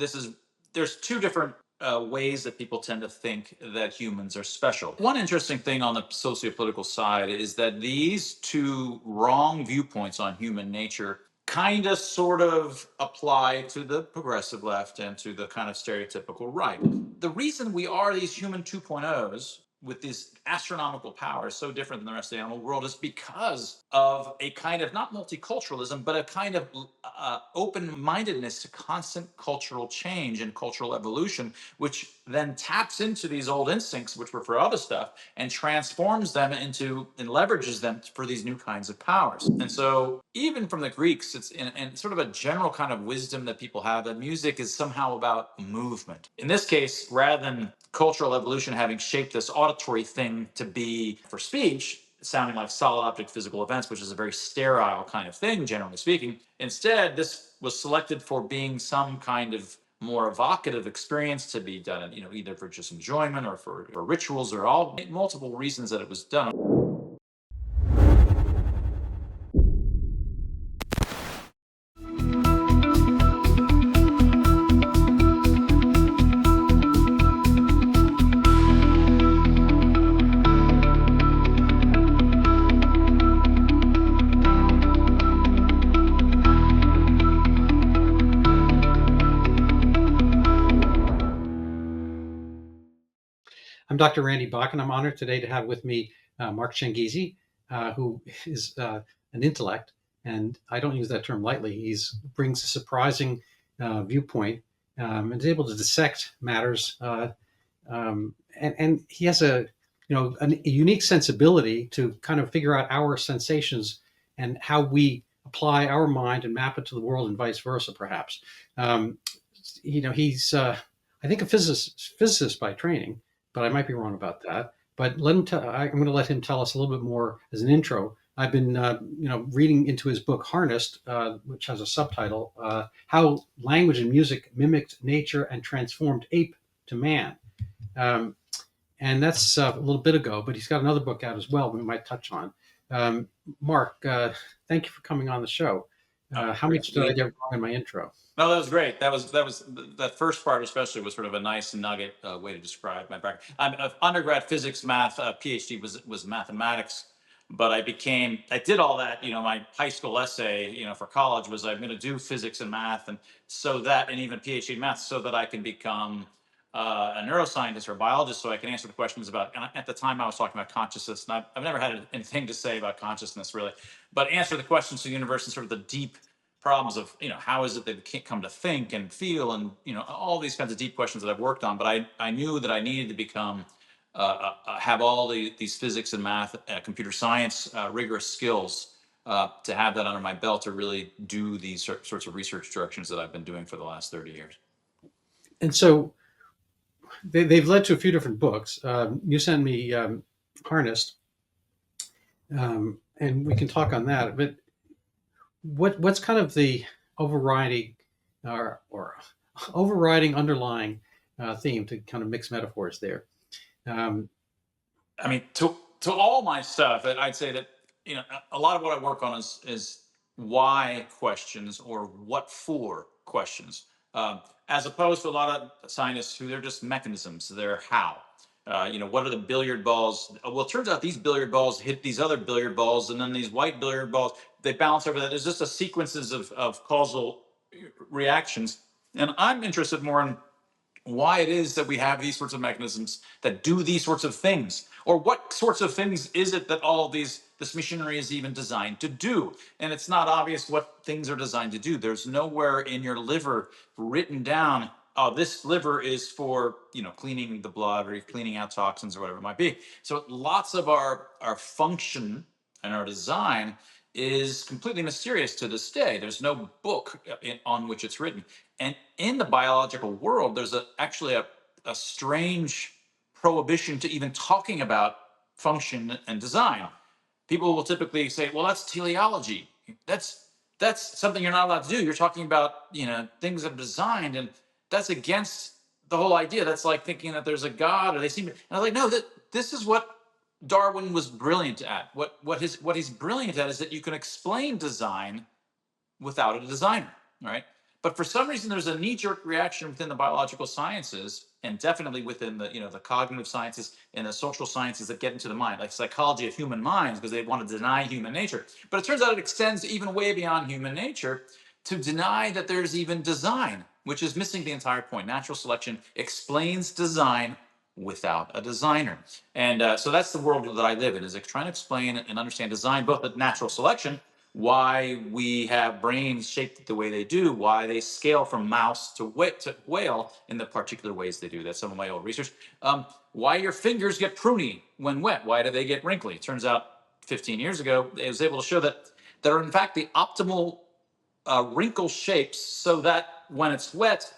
this is there's two different ways that people tend to think that humans are special. One interesting thing on the sociopolitical side is that these two wrong viewpoints on human nature kind of sort of apply to the progressive left and to the kind of stereotypical right. The reason we are these human 2.0s with these astronomical powers so different than the rest of the animal world is because of a kind of not multiculturalism but a kind of open-mindedness to constant cultural change and cultural evolution, which then taps into these old instincts which were for other stuff and transforms them into and leverages them for these new kinds of powers. And so even from the Greeks, it's in sort of a general kind of wisdom that people have that music is somehow about movement. In this case, rather than cultural evolution having shaped this auditory thing to be for speech, sounding like solid object physical events, which is a very sterile kind of thing, generally speaking. Instead, this was selected for being some kind of more evocative experience to be done, either for just enjoyment or for rituals or all multiple reasons that it was done. I'm Dr. Randy Bock, and I'm honored today to have with me Mark Changizi, who is an intellect, and I don't use that term lightly. He brings a surprising viewpoint and is able to dissect matters, and he has a unique sensibility to kind of figure out our sensations and how we apply our mind and map it to the world, and vice versa, perhaps. He's I think a physicist by training, but I might be wrong about that. But I'm going to let him tell us a little bit more as an intro. I've been, reading into his book Harnessed, which has a subtitle, "How Language and Music Mimicked Nature and Transformed Ape to Man," and that's a little bit ago. But he's got another book out as well we might touch on. Mark, thank you for coming on the show. How much did I get wrong in my intro? No, that was great. That first part especially was sort of a nice nugget way to describe my background. I'm an undergrad physics, math, PhD was mathematics, but I did all that. My high school essay, for college was I'm going to do physics and math, and even PhD in math, so that I can become a neuroscientist or a biologist, so I can answer the questions about. And at the time, I was talking about consciousness, and I've never had anything to say about consciousness really, but answer the questions of the universe and sort of the deep problems of how is it that we can't come to think and feel and all these kinds of deep questions that I've worked on. But I knew that I needed to become have all these physics and math, computer science, rigorous skills to have that under my belt to really do these sorts of research directions that I've been doing for the last 30 years. And so they've led to a few different books. You sent me Harnessed, and we can talk on that. But what's kind of the overriding or overriding underlying theme, to kind of mix metaphors there? I mean, to all my stuff, I'd say that a lot of what I work on is why questions or what for questions, as opposed to a lot of scientists who they're just mechanisms. They're how. What are the billiard balls? Well, it turns out these billiard balls hit these other billiard balls, and then these white billiard balls, they bounce over that. There's just a sequences of causal reactions. And I'm interested more in why it is that we have these sorts of mechanisms that do these sorts of things, or what sorts of things is it that all of this machinery is even designed to do. And it's not obvious what things are designed to do. There's nowhere in your liver written down, oh, this liver is for cleaning the blood or cleaning out toxins or whatever it might be. So lots of our function and our design is completely mysterious to this day. There's no book on which it's written. And in the biological world, there's actually a strange prohibition to even talking about function and design. People will typically say, well, that's teleology. That's something you're not allowed to do. You're talking about things that are designed, and that's against the whole idea. That's like thinking that there's a God, or they seem. And I was like, no, this is what Darwin was brilliant at. What he's brilliant at is that you can explain design without a designer, right? But for some reason, there's a knee-jerk reaction within the biological sciences, and definitely within the the cognitive sciences and the social sciences that get into the mind, like psychology of human minds, because they want to deny human nature. But it turns out it extends even way beyond human nature to deny that there's even design, which is missing the entire point. Natural selection explains design without a designer. And so that's the world that I live in, is trying to explain and understand design, both the natural selection, why we have brains shaped the way they do, why they scale from mouse to whale in the particular ways they do. That's some of my old research. Why your fingers get pruny when wet. Why do they get wrinkly? It turns out 15 years ago, it was able to show that they're in fact the optimal wrinkle shapes, so that when it's wet,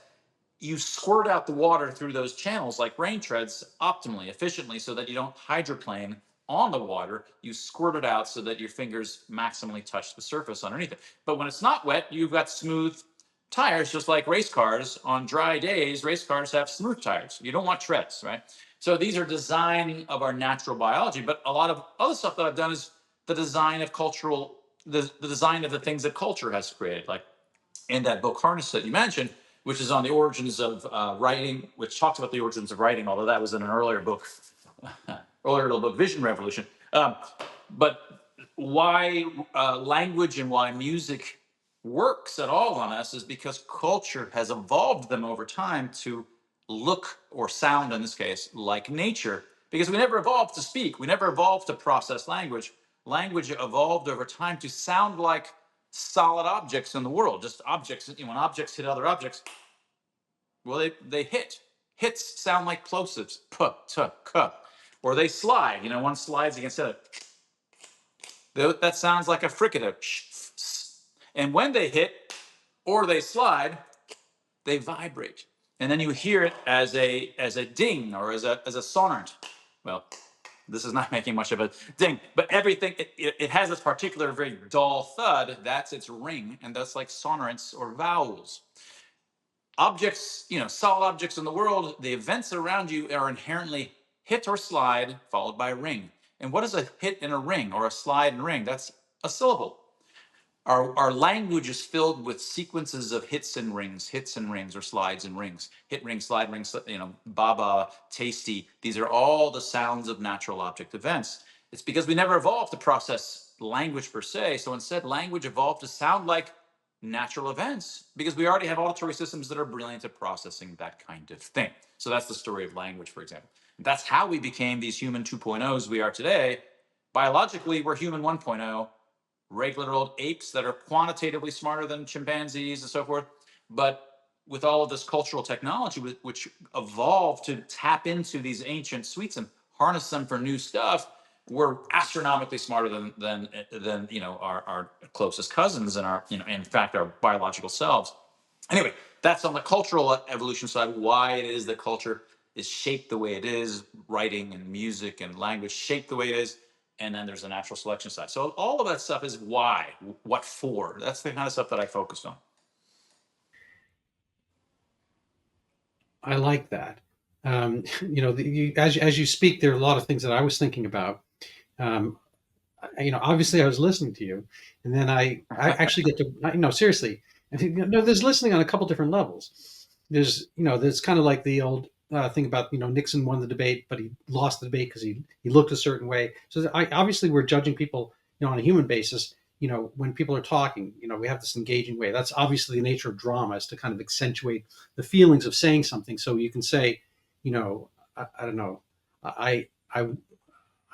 you squirt out the water through those channels like rain treads optimally, efficiently, so that you don't hydroplane on the water. You squirt it out so that your fingers maximally touch the surface underneath it. But when it's not wet, you've got smooth tires, just like race cars. On dry days, race cars have smooth tires. You don't want treads, right? So these are design of our natural biology. But a lot of other stuff that I've done is the design of the design of the things that culture has created, like in that book Harness that you mentioned, which is on the origins of writing, which talks about the origins of writing, although that was in an earlier book, earlier little book, Vision Revolution. But why language and why music works at all on us is because culture has evolved them over time to look, or sound in this case, like nature. Because we never evolved to speak, we never evolved to process language. Language evolved over time to sound like solid objects in the world, just objects. When objects hit other objects, well, they hit. Hits sound like plosives, p, t, k. Or they slide. One slides against the other. That sounds like a fricative. Sh, f, s. And when they hit or they slide, they vibrate. And then you hear it as a ding, or as a sonorant. Well, this is not making much of a ding, but everything, it has this particular very dull thud. That's its ring, and that's like sonorants or vowels. Objects, solid objects in the world, the events around you are inherently hit or slide, followed by a ring. And what is a hit and a ring, or a slide and ring? That's a syllable. Our language is filled with sequences of hits and rings, or slides and rings. Hit, ring, slide, ring, baba, tasty. These are all the sounds of natural object events. It's because we never evolved to process language per se. So instead, language evolved to sound like natural events, because we already have auditory systems that are brilliant at processing that kind of thing. So that's the story of language, for example. That's how we became these human 2.0s we are today. Biologically, we're human 1.0, regular old apes that are quantitatively smarter than chimpanzees and so forth. But with all of this cultural technology, which evolved to tap into these ancient sweets and harness them for new stuff, we're astronomically smarter than our closest cousins, and in fact our biological selves. Anyway, that's on the cultural evolution side, why it is that culture is shaped the way it is, writing and music and language shaped the way it is. And then there's the natural selection side. So all of that stuff is why, what for. That's the kind of stuff that I focused on. I like that. As you speak, there are a lot of things that I was thinking about. Um, Obviously, I was listening to you, and then I actually get to, seriously. There's listening on a couple different levels. There's kind of like the old thing about, Nixon won the debate, but he lost the debate because he looked a certain way. So obviously we're judging people, on a human basis. When people are talking, we have this engaging way. That's obviously the nature of drama, is to kind of accentuate the feelings of saying something. So you can say, I don't know, I I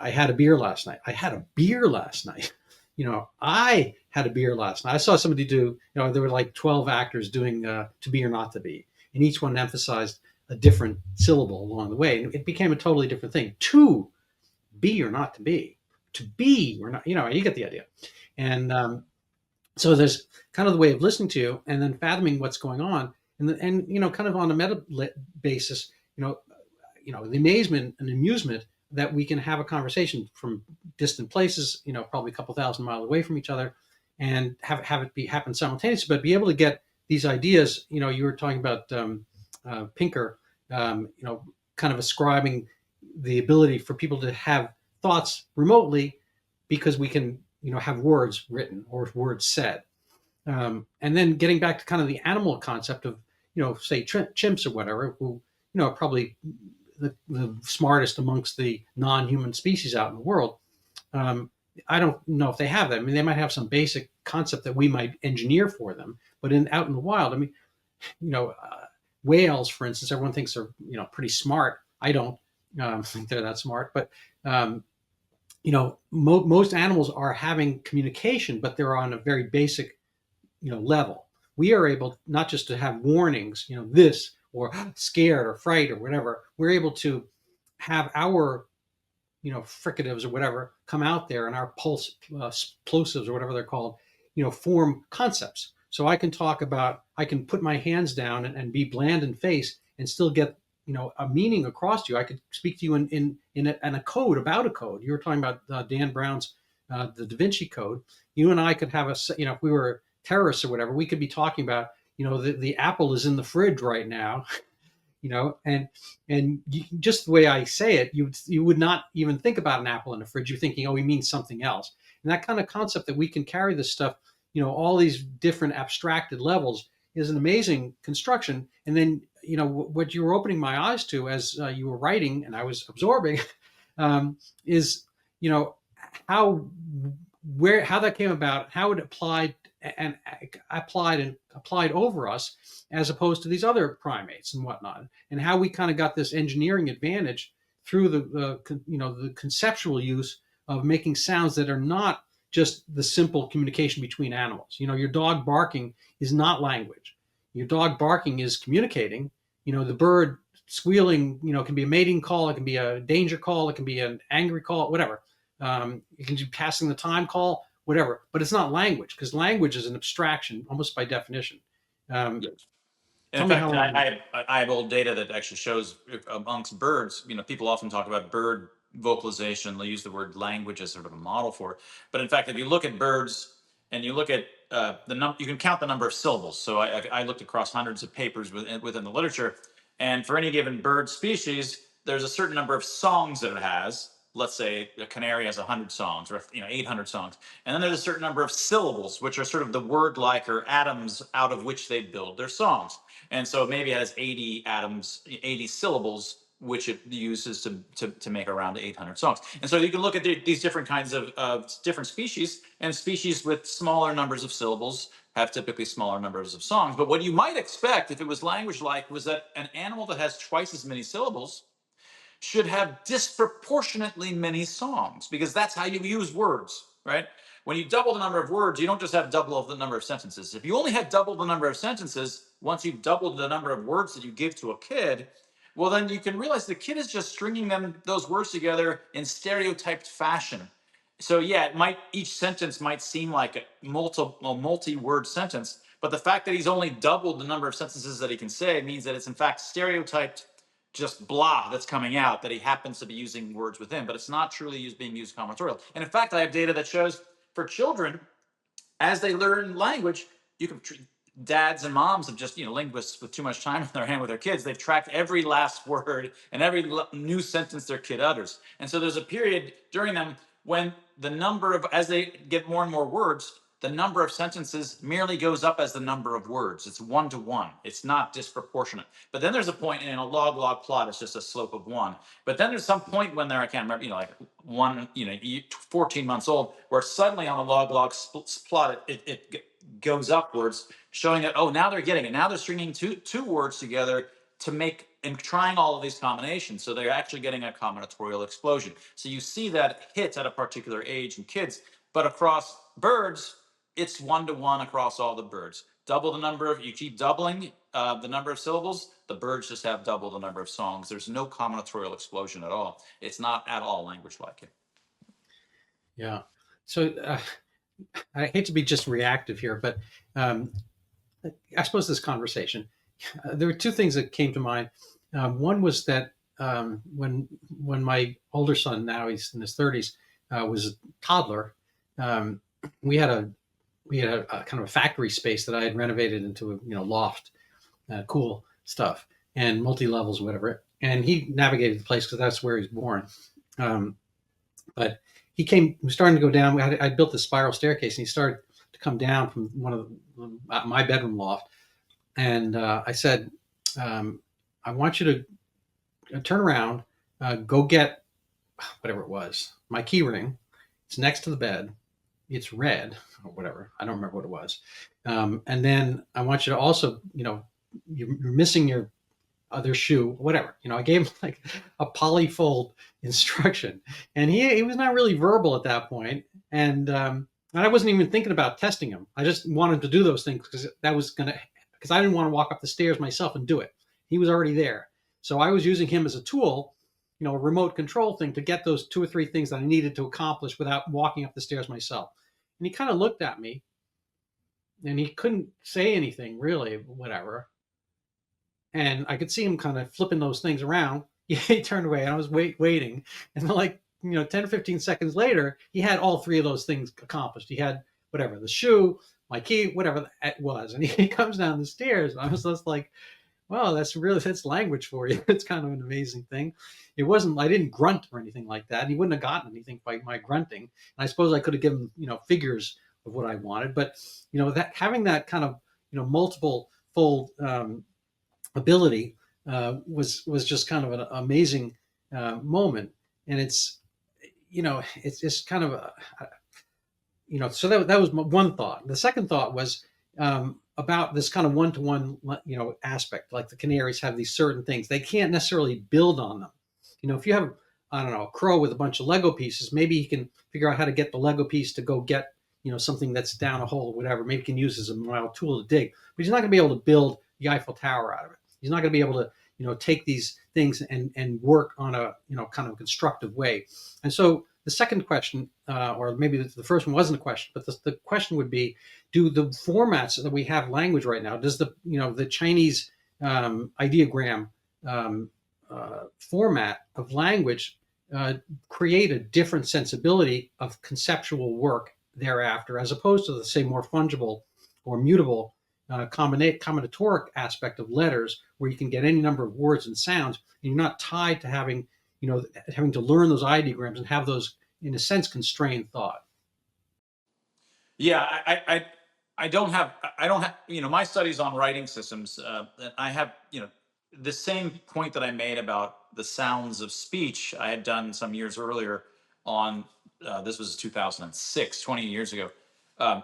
I had a beer last night. I had a beer last night. I had a beer last night. I saw somebody do, there were like 12 actors doing To Be or Not to Be, and each one emphasized a different syllable along the way. And it became a totally different thing. To be or not to be. To be or not, you get the idea. And so there's kind of the way of listening to you and then fathoming what's going on. And kind of on a meta basis, the amazement and amusement that we can have a conversation from distant places, probably a couple thousand miles away from each other, and have it happen simultaneously, but be able to get these ideas. You were talking about Pinker, kind of ascribing the ability for people to have thoughts remotely because we can, have words written or words said. And then getting back to kind of the animal concept of, say chimps or whatever, who, are probably the smartest amongst the non-human species out in the world. Um, I don't know if they have that. I mean, they might have some basic concept that we might engineer for them, but out in the wild, I mean, you know, uh, whales, for instance, everyone thinks they're, pretty smart. I don't think they're that smart, but um, most animals are having communication, but they're on a very basic, level. We are able not just to have warnings, this or scared or fright or whatever. We're able to have our, fricatives or whatever come out there, and our plosives or whatever they're called, form concepts. So I can put my hands down and be bland in face and still get, a meaning across to you. I could speak to you in a code about a code. You were talking about Dan Brown's the Da Vinci Code. You and I could have if we were terrorists or whatever, we could be talking about, the apple is in the fridge right now, and just the way I say it, you would not even think about an apple in the fridge. You're thinking, oh, he means something else. And that kind of concept that we can carry this stuff, all these different abstracted levels, is an amazing construction. And then, what you were opening my eyes to as you were writing and I was absorbing, is, how how that came about, how it applied over us, as opposed to these other primates and whatnot, and how we kind of got this engineering advantage through the conceptual use of making sounds that are not just the simple communication between animals. Your dog barking is not language. Your dog barking is communicating. The bird squealing, can be a mating call, it can be a danger call, it can be an angry call, whatever. It can be passing the time call, whatever. But it's not language, because language is an abstraction almost by definition. Um, Yes. And Tell in me fact, how I, long. I have old data that actually shows amongst birds, people often talk about bird vocalization. They use the word language as sort of a model for it. But in fact, if you look at birds and you look at you can count the number of syllables. So I looked across hundreds of papers within the literature, and for any given bird species, there's a certain number of songs that it has. Let's say a canary has 100 songs, or 800 songs, and then there's a certain number of syllables, which are sort of the word-like or atoms out of which they build their songs. And so maybe it has 80 atoms, 80 syllables, which it uses to make around 800 songs. And so you can look at these different kinds of different species, and species with smaller numbers of syllables have typically smaller numbers of songs. But what you might expect if it was language like was that an animal that has twice as many syllables should have disproportionately many songs, because that's how you use words, right? When you double the number of words, you don't just have double the number of sentences. If you only had double the number of sentences, once you've doubled the number of words that you give to a kid, well, then you can realize the kid is just stringing those words together in stereotyped fashion. So yeah, each sentence might seem like a multi-word sentence, but the fact that he's only doubled the number of sentences that he can say means that it's in fact stereotyped just blah that's coming out, that he happens to be using words within, but it's not truly being used combinatorial. And in fact, I have data that shows for children, as they learn language, you can dads and moms of just linguists with too much time on their hand with their kids. They've tracked every last word and every new sentence their kid utters. And so there's a period during them when the number of, as they get more and more words, the number of sentences merely goes up as the number of words. It's 1-to-1. It's not disproportionate. But then there's a point in a log plot, it's just a slope of 1. But then there's some point when they're, I can't remember, like 14 months old, where suddenly on a log plot, it goes upwards, showing that, oh, now they're getting it. Now they're stringing two words together to make and trying all of these combinations. So they're actually getting a combinatorial explosion. So you see that hit at a particular age in kids, but across birds, it's 1-to-1 across all the birds. Double the number of, you keep doubling the number of syllables, the birds just have double the number of songs. There's no combinatorial explosion at all. It's not at all language like it. Yeah. So I hate to be just reactive here, but um, I suppose this conversation, there were two things that came to mind. One was that when my older son, now he's in his 30s, was a toddler, um, we had a kind of a factory space that I had renovated into a loft, cool stuff, and multi levels, whatever. And he navigated the place because that's where he was born. But he was starting to go down. I built this spiral staircase, and he started to come down from one of my bedroom loft, and I said, I want you to turn around, go get whatever it was, my key ring. It's next to the bed. It's red or whatever. I don't remember what it was. And then I want you to also, you're missing your other shoe, whatever. I gave him like a polyfold instruction, and he was not really verbal at that point, and I wasn't even thinking about testing him. I just wanted to do those things because I didn't want to walk up the stairs myself and do it. He was already there, so I was using him as a tool, a remote control thing to get those two or three things that I needed to accomplish without walking up the stairs myself. And he kind of looked at me, and he couldn't say anything really, whatever, and I could see him kind of flipping those things around. He turned away, and I was waiting, and then, like, 10 or 15 seconds later, he had all three of those things accomplished. He had whatever, the shoe, my key, whatever it was, and he comes down the stairs. And I was just like, "Well, that's language for you." It's kind of an amazing thing. It wasn't. I didn't grunt or anything like that. And he wouldn't have gotten anything by my grunting. And I suppose I could have given figures of what I wanted, but that having that kind of multiple fold ability was just kind of an amazing moment. And it's just kind of so that was one thought. The second thought was about this kind of one-to-one aspect. Like the canaries have these certain things, they can't necessarily build on them. If you have, I don't know, a crow with a bunch of Lego pieces, maybe he can figure out how to get the Lego piece to go get something that's down a hole or whatever. Maybe he can use as a mild tool to dig, but he's not going to be able to build the Eiffel Tower out of it. He's not going to be able to take these things and work on a kind of constructive way. And so the second question, or maybe the first one wasn't a question, but the question would be: do the formats that we have language right now, does the Chinese ideogram format of language create a different sensibility of conceptual work thereafter, as opposed to the, say, more fungible or mutable combinatoric aspect of letters, where you can get any number of words and sounds, and you're not tied to having to learn those ideograms and have those, in a sense, constrained thought. Yeah, I don't have my studies on writing systems. I have the same point that I made about the sounds of speech. I had done some years earlier on. This was 2006, 20 years ago. Um,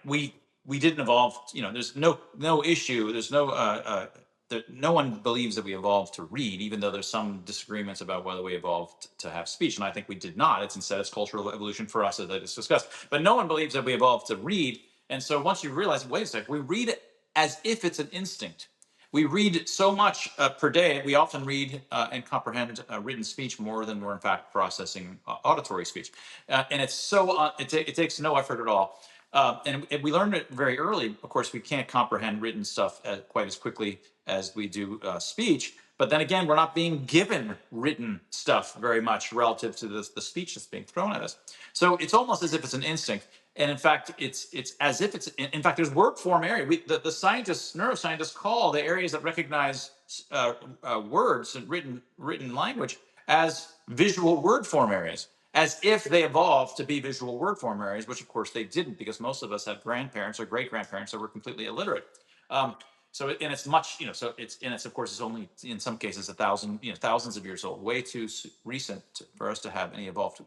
we didn't evolve. There's no issue. There's no one believes that we evolved to read, even though there's some disagreements about whether we evolved to have speech, and I think we did not. It's cultural evolution for us, as I just discussed. But no one believes that we evolved to read. And so once you realize, wait a second, we read it as if it's an instinct. We read so much per day. We often read and comprehend written speech more than we're in fact processing auditory speech, and it's so it takes no effort at all. And we learned it very early. Of course, we can't comprehend written stuff quite as quickly as we do speech. But then again, we're not being given written stuff very much relative to the speech that's being thrown at us. So it's almost as if it's an instinct. And in fact, it's as if it's, in fact, there's word form area. The scientists, neuroscientists, call the areas that recognize words and written language as visual word form areas, as if they evolved to be visual word form areas, which of course they didn't, because most of us have grandparents or great grandparents that were completely illiterate. So and it's much, so it's of course it's only in some cases thousands of years old, way too recent for us to have any evolved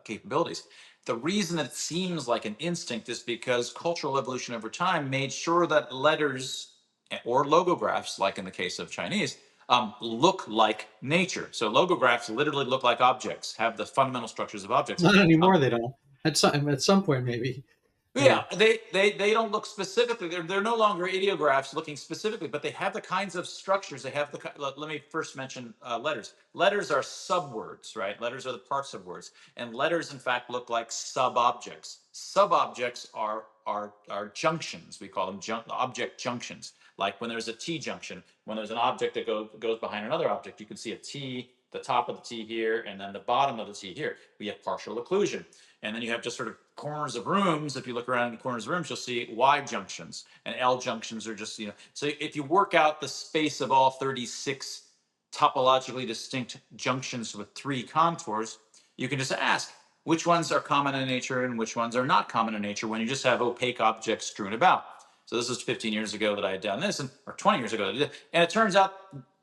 capabilities. The reason that it seems like an instinct is because cultural evolution over time made sure that letters or logographs, like in the case of Chinese, look like nature. So logographs literally look like objects, have the fundamental structures of objects. Not anymore, they don't. At some point, maybe. Yeah. Yeah, they don't look specifically. They're no longer ideographs looking specifically, but they have the kinds of structures. They have Let me first mention letters. Letters are subwords, right? Letters are the parts of words, and letters, in fact, look like sub-objects. Sub-objects are junctions. We call them object junctions. Like when there's a T junction, when there's an object that goes behind another object, you can see a T, the top of the T here, and then the bottom of the T here. We have partial occlusion. And then you have just sort of corners of rooms. If you look around in the corners of rooms, you'll see Y junctions, and L junctions are just, so if you work out the space of all 36 topologically distinct junctions with 3 contours, you can just ask, which ones are common in nature and which ones are not common in nature when you just have opaque objects strewn about. So this was 15 years ago that I had done this, or 20 years ago that I did it. And it turns out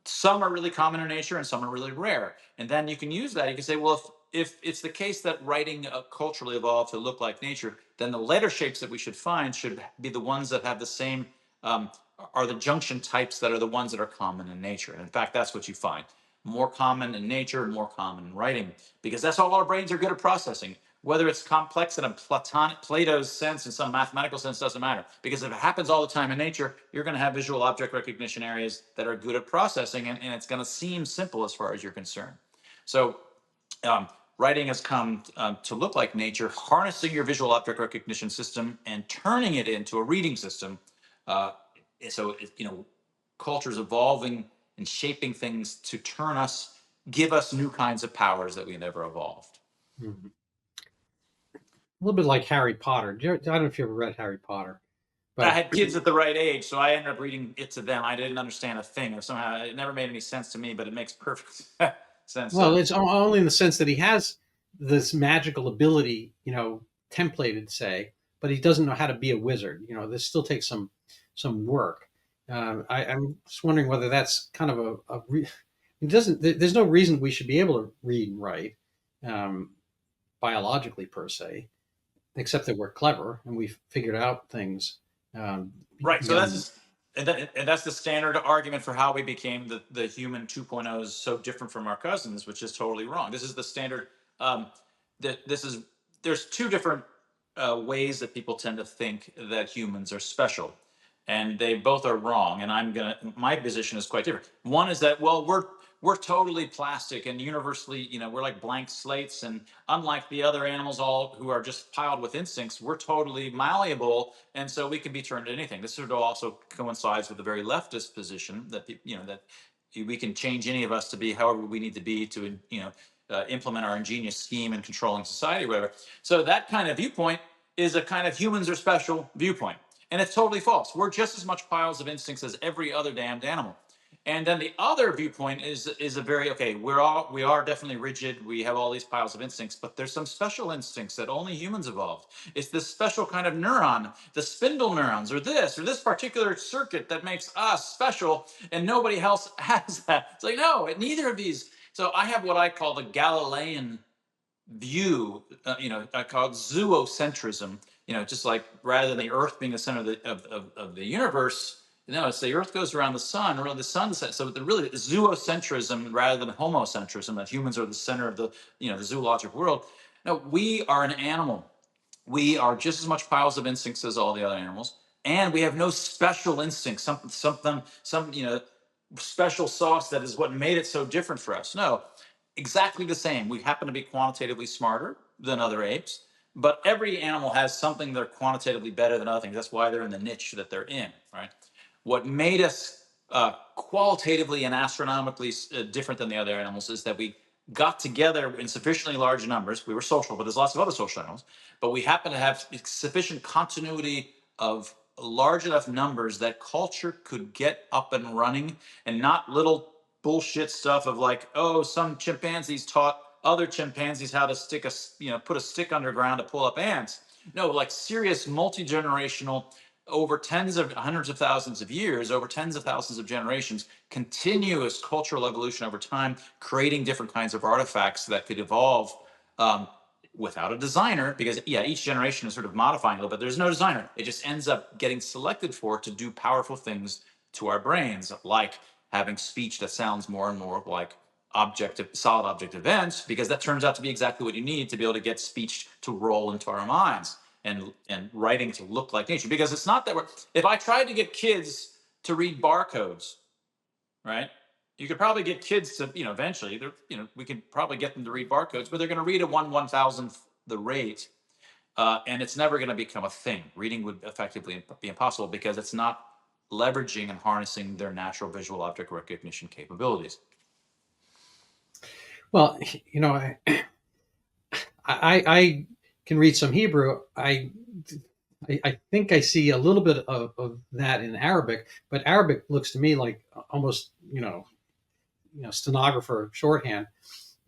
some are really common in nature and some are really rare. And then you can use that. You can say, well, if it's the case that writing culturally evolved to look like nature, then the letter shapes that we should find should be the ones that have the same, are the junction types that are the ones that are common in nature. And in fact, that's what you find. More common in nature, more common in writing, because that's all our brains are good at processing. Whether it's complex in a Plato's sense, in some mathematical sense, doesn't matter. Because if it happens all the time in nature, you're going to have visual object recognition areas that are good at processing, and it's going to seem simple as far as you're concerned. So writing has come to look like nature, harnessing your visual object recognition system and turning it into a reading system. Culture's evolving and shaping things to give us new kinds of powers that we never evolved. Mm-hmm. A little bit like Harry Potter. I don't know if you ever read Harry Potter. But I had kids at the right age, so I ended up reading it to them. I didn't understand a thing, or somehow it never made any sense to me, but it makes perfect sense. Well, it's only in the sense that he has this magical ability, templated, say, but he doesn't know how to be a wizard. This still takes some work. I'm just wondering whether that's kind of it doesn't. There's no reason we should be able to read and write biologically per se, except that we're clever and we've figured out things. Right. So that's the standard argument for how we became the human 2.0s so different from our cousins, which is totally wrong. This is the standard. There's two different ways that people tend to think that humans are special, and they both are wrong. And my position is quite different. One is that, well, we're totally plastic and universally, we're like blank slates, and unlike the other animals all who are just piled with instincts, we're totally malleable, and so we can be turned into anything. This sort of also coincides with the very leftist position that that we can change any of us to be however we need to be to implement our ingenious scheme in controlling society, or whatever. So that kind of viewpoint is a kind of humans are special viewpoint, and it's totally false. We're just as much piles of instincts as every other damned animal. And then the other viewpoint is a very, okay, we are definitely rigid. We have all these piles of instincts, but there's some special instincts that only humans evolved. It's this special kind of neuron, the spindle neurons, or this particular circuit that makes us special, and nobody else has that. It's like, no, neither of these. So I have what I call the Galilean view, I call it zoocentrism. Just like rather than the Earth being the center of the universe, it's the Earth goes around the sun, or the sun. So really zoocentrism rather than homocentrism, that humans are the center of the zoologic world. No, we are an animal. We are just as much piles of instincts as all the other animals, and we have no special instincts. Some special sauce that is what made it so different for us. No, exactly the same. We happen to be quantitatively smarter than other apes, but every animal has something they're quantitatively better than other things. That's why they're in the niche that they're in, right? What made us qualitatively and astronomically different than the other animals is that we got together in sufficiently large numbers. We were social, but there's lots of other social animals, but we happen to have sufficient continuity of large enough numbers that culture could get up and running, and not little bullshit stuff of like, oh, some chimpanzees taught other chimpanzees how to put a stick underground to pull up ants. No, like serious multi-generational, over hundreds of thousands of years, over tens of thousands of generations, continuous cultural evolution over time, creating different kinds of artifacts that could evolve without a designer, because each generation is sort of modifying a little bit. There's no designer. It just ends up getting selected for to do powerful things to our brains, like having speech that sounds more and more like solid object events, because that turns out to be exactly what you need to be able to get speech to roll into our minds, and writing to look like nature. Because it's not that if I tried to get kids to read barcodes, right? You could probably get kids to, eventually, we could probably get them to read barcodes, but they're going to read at 1/1000th the rate. And it's never going to become a thing. Reading would effectively be impossible because it's not leveraging and harnessing their natural visual object recognition capabilities. Well, I can read some Hebrew. I think I see a little bit of that in Arabic, but Arabic looks to me like almost stenographer shorthand.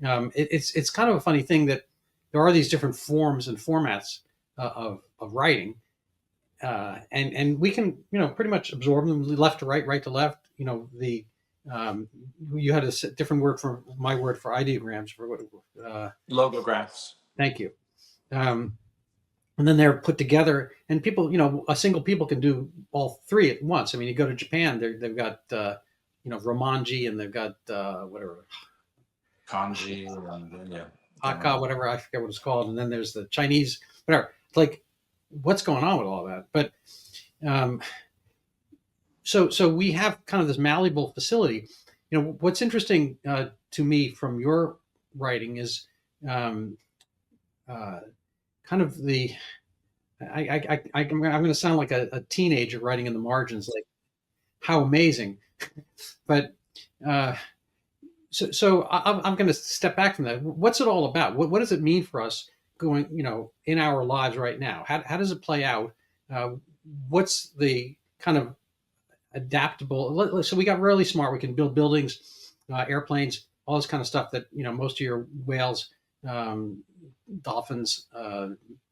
It's kind of a funny thing that there are these different forms and formats of writing, and we can pretty much absorb them left to right, right to left. The um, you had a different word for my word for ideograms for what. Logographs. Thank you. Um, and then they're put together, and people, a single people can do all three at once. I mean, you go to Japan, they've got Romanji, and they've got whatever Kanji, and yeah. Hakka, whatever, I forget what it's called, and then there's the Chinese, whatever. It's like, what's going on with all that? But um, so we have kind of this malleable facility. What's interesting to me from your writing is um, uh, kind of the I'm going to sound like a teenager writing in the margins, like how amazing. But uh, so I'm going to step back from that. What's it all about? What does it mean for us going, in our lives right now? How does it play out? What's the kind of adaptable? So we got really smart. We can build buildings, airplanes, all this kind of stuff that most of your whales, dolphins,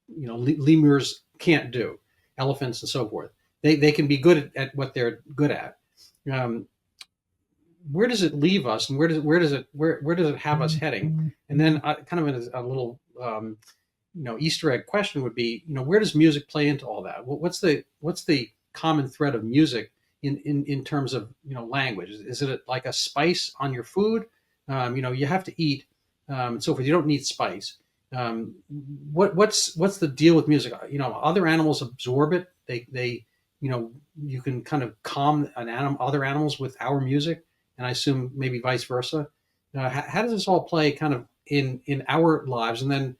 lemurs can't do, elephants and so forth. They can be good at what they're good at. Um, where does it leave us, and where does it have us heading? And then kind of a little Easter egg question would be, where does music play into all that? What's the common thread of music in terms of language? Is it like a spice on your food? You have to eat and so forth. You don't need spice. What's the deal with music? Other animals absorb it. They you can kind of calm other animals with our music, and I assume maybe vice versa. How does this all play kind of in our lives, and then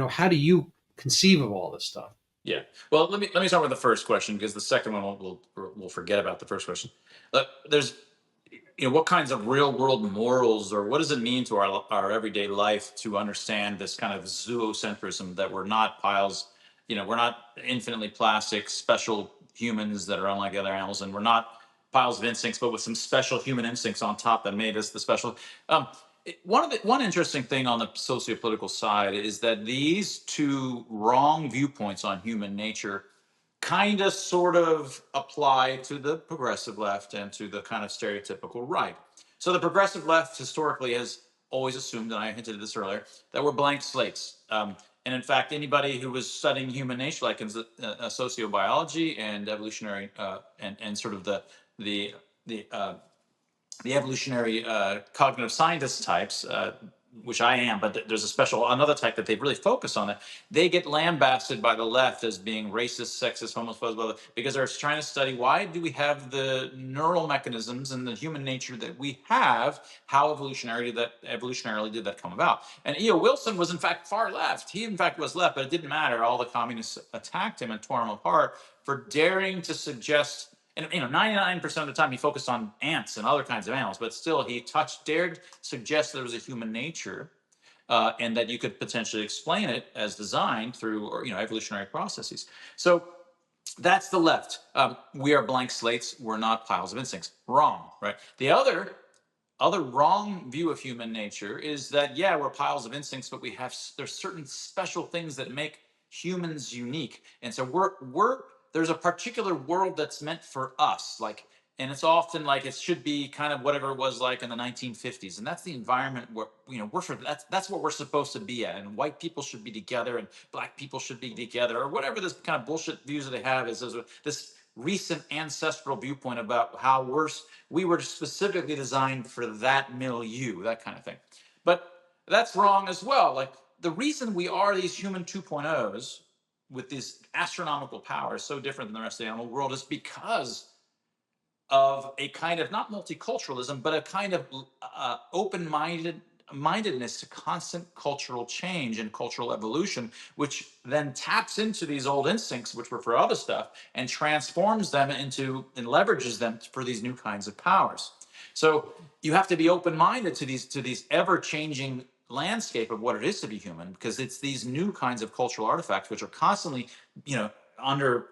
how do you conceive of all this stuff? Yeah. Well, let me start with the first question, because the second one we'll forget about the first question. There's what kinds of real world morals, or what does it mean to our everyday life to understand this kind of zoocentrism, that we're not piles, we're not infinitely plastic special humans that are unlike other animals, and we're not piles of instincts, but with some special human instincts on top that made us the special. Um, one interesting thing on the sociopolitical side is that these two wrong viewpoints on human nature kind of sort of apply to the progressive left and to the kind of stereotypical right. So the progressive left historically has always assumed, and I hinted at this earlier, that we're blank slates. And in fact, anybody who was studying human nature, like in sociobiology and evolutionary, and sort of the the uh, the evolutionary cognitive scientist types, which I am, but there's another type that they really focus on it. They get lambasted by the left as being racist, sexist, homophobic, because they're trying to study why do we have the neural mechanisms and the human nature that we have. How evolutionarily did that come about? And E.O. Wilson was in fact far left. He in fact was left, but it didn't matter. All the communists attacked him and tore him apart for daring to suggest, and 99% of the time he focused on ants and other kinds of animals, but still he dared suggest there was a human nature, and that you could potentially explain it as designed through, or evolutionary processes. So that's the left. We are blank slates. We're not piles of instincts. Wrong, right? The other wrong view of human nature is that, yeah, we're piles of instincts, but there's certain special things that make humans unique, and so we're there's a particular world that's meant for us, like, and it's often like it should be kind of whatever it was like in the 1950s, and that's the environment where that's what we're supposed to be at, and white people should be together and black people should be together, or whatever this kind of bullshit views that they have is this recent ancestral viewpoint about how we were specifically designed for that milieu, that kind of thing. But that's wrong as well. Like, the reason we are these human 2.0s with these astronomical powers so different than the rest of the animal world is because of a kind of, not multiculturalism, but a kind of open mindedness to constant cultural change and cultural evolution, which then taps into these old instincts, which were for other stuff, and transforms them into and leverages them for these new kinds of powers. So you have to be open-minded to these ever-changing landscape of what it is to be human, because it's these new kinds of cultural artifacts which are constantly, under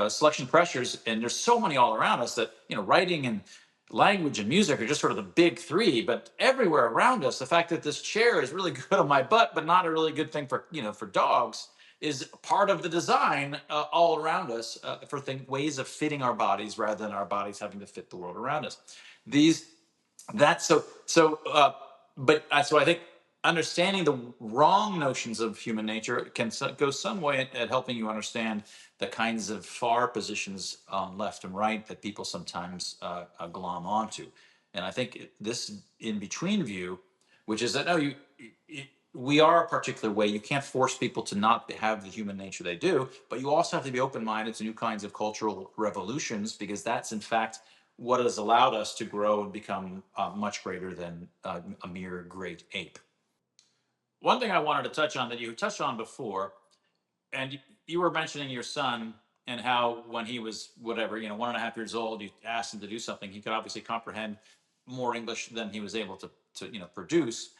selection pressures, and there's so many all around us that writing and language and music are just sort of the big three, but everywhere around us, the fact that this chair is really good on my butt, but not a really good thing for, for dogs, is part of the design all around us for ways of fitting our bodies rather than our bodies having to fit the world around us. These that's so I think understanding the wrong notions of human nature can go some way at helping you understand the kinds of far positions on left and right that people sometimes glom onto. And I think this in between view, which is that no, we are a particular way. You can't force people to not have the human nature they do, but you also have to be open-minded to new kinds of cultural revolutions, because that's in fact what has allowed us to grow and become much greater than a mere great ape. One thing I wanted to touch on that you touched on before, and you were mentioning your son and how when he was whatever, 1.5 years old, you asked him to do something, he could obviously comprehend more English than he was able to produce.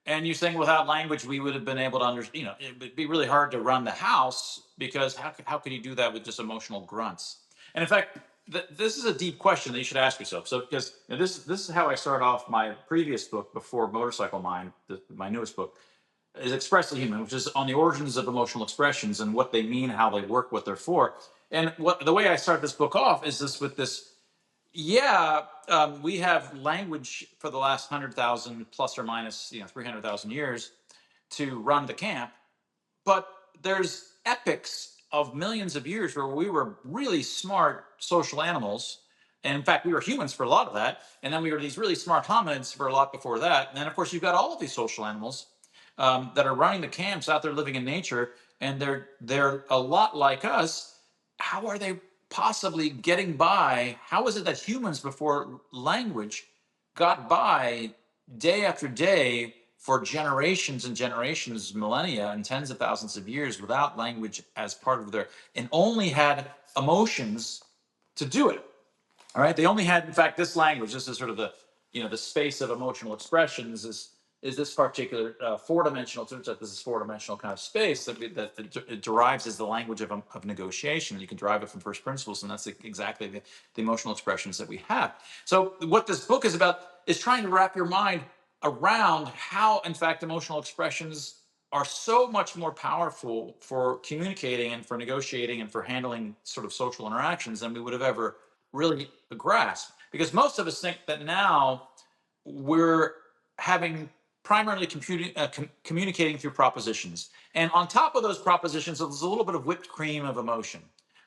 And you're saying without language, we would have been able to understand, it would be really hard to run the house, because how could you do that with just emotional grunts? And in fact, this is a deep question that you should ask yourself. So, because this is how I started off my previous book before Motorcycle Mind, my newest book, is Expressly Human, which is on the origins of emotional expressions and what they mean, how they work, what they're for. And the way I start this book off is this with this. Yeah, we have language for the last 100,000 plus or minus 300,000 years to run the camp, but there's epochs of millions of years where we were really smart social animals. And in fact, we were humans for a lot of that. And then we were these really smart hominids for a lot before that. And then, of course, you've got all of these social animals that are running the camps out there living in nature. And they're a lot like us. How are they possibly getting by? How is it that humans before language got by day after day for generations and generations, millennia, and tens of thousands of years without language as part of their, and only had emotions to do it? All right, they only had, in fact, this language. This is sort of the space of emotional expressions. Is this particular four-dimensional? Turns out this is four-dimensional kind of space that it derives as the language of negotiation. You can derive it from first principles, and that's exactly the emotional expressions that we have. So what this book is about is trying to wrap your mind around how, in fact, emotional expressions are so much more powerful for communicating and for negotiating and for handling sort of social interactions than we would have ever really grasp. Because most of us think that now we're having primarily communicating through propositions. And on top of those propositions, there's a little bit of whipped cream of emotion.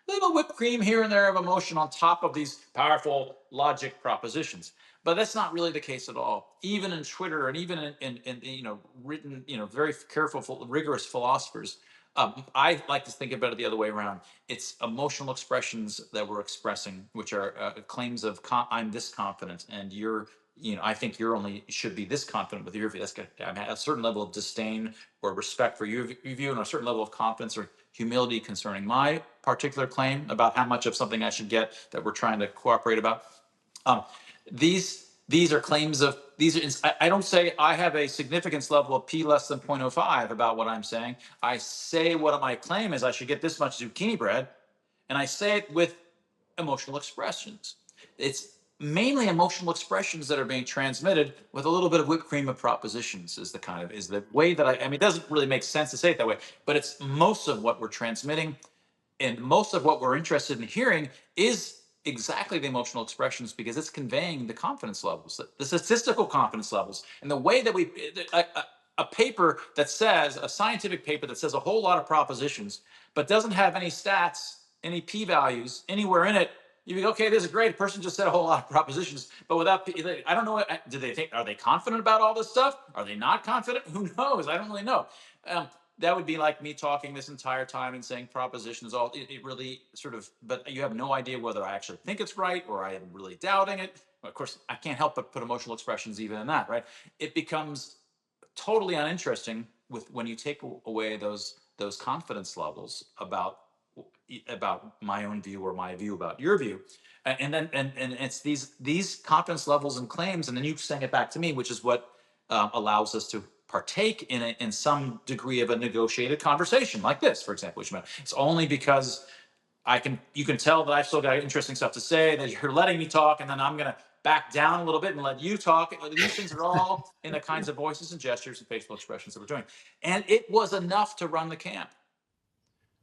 Little whipped cream here and there of emotion on top of these powerful logic propositions. But that's not really the case at all. Even in Twitter, and even in written, very careful, rigorous philosophers, I like to think about it the other way around. It's emotional expressions that we're expressing, which are claims of I'm this confident, and I think you're only should be this confident with your view. That's good. I mean, a certain level of disdain or respect for your view, and a certain level of confidence or humility concerning my particular claim about how much of something I should get that we're trying to cooperate about. Um, these are claims of these. I don't say I have a significance level of p less than 0.05 about what I'm saying. I say what my claim is. I should get this much zucchini bread, and I say it with emotional expressions. It's mainly emotional expressions that are being transmitted with a little bit of whipped cream of propositions. Is the way that I mean, it doesn't really make sense to say it that way, but it's most of what we're transmitting, and most of what we're interested in hearing is exactly the emotional expressions, because it's conveying the confidence levels, the statistical confidence levels, and the way that a paper that says, a scientific paper that says a whole lot of propositions but doesn't have any stats, any p-values anywhere in it. You go, okay, this is great. A person just said a whole lot of propositions, but without, I don't know. Do they think, are they confident about all this stuff? Are they not confident? Who knows? I don't really know. That would be like me talking this entire time and saying propositions. It really sort of, but you have no idea whether I actually think it's right or I am really doubting it. Of course, I can't help but put emotional expressions even in that, right? It becomes totally uninteresting when you take away those confidence levels about my own view or my view about your view. And then it's these confidence levels and claims, and then you send it back to me, which is what allows us to partake in some degree of a negotiated conversation like this, for example. Which it's only because you can tell that I've still got interesting stuff to say, that you're letting me talk, and then I'm gonna back down a little bit and let you talk. These things are all in the kinds of voices and gestures and facial expressions that we're doing. And it was enough to run the camp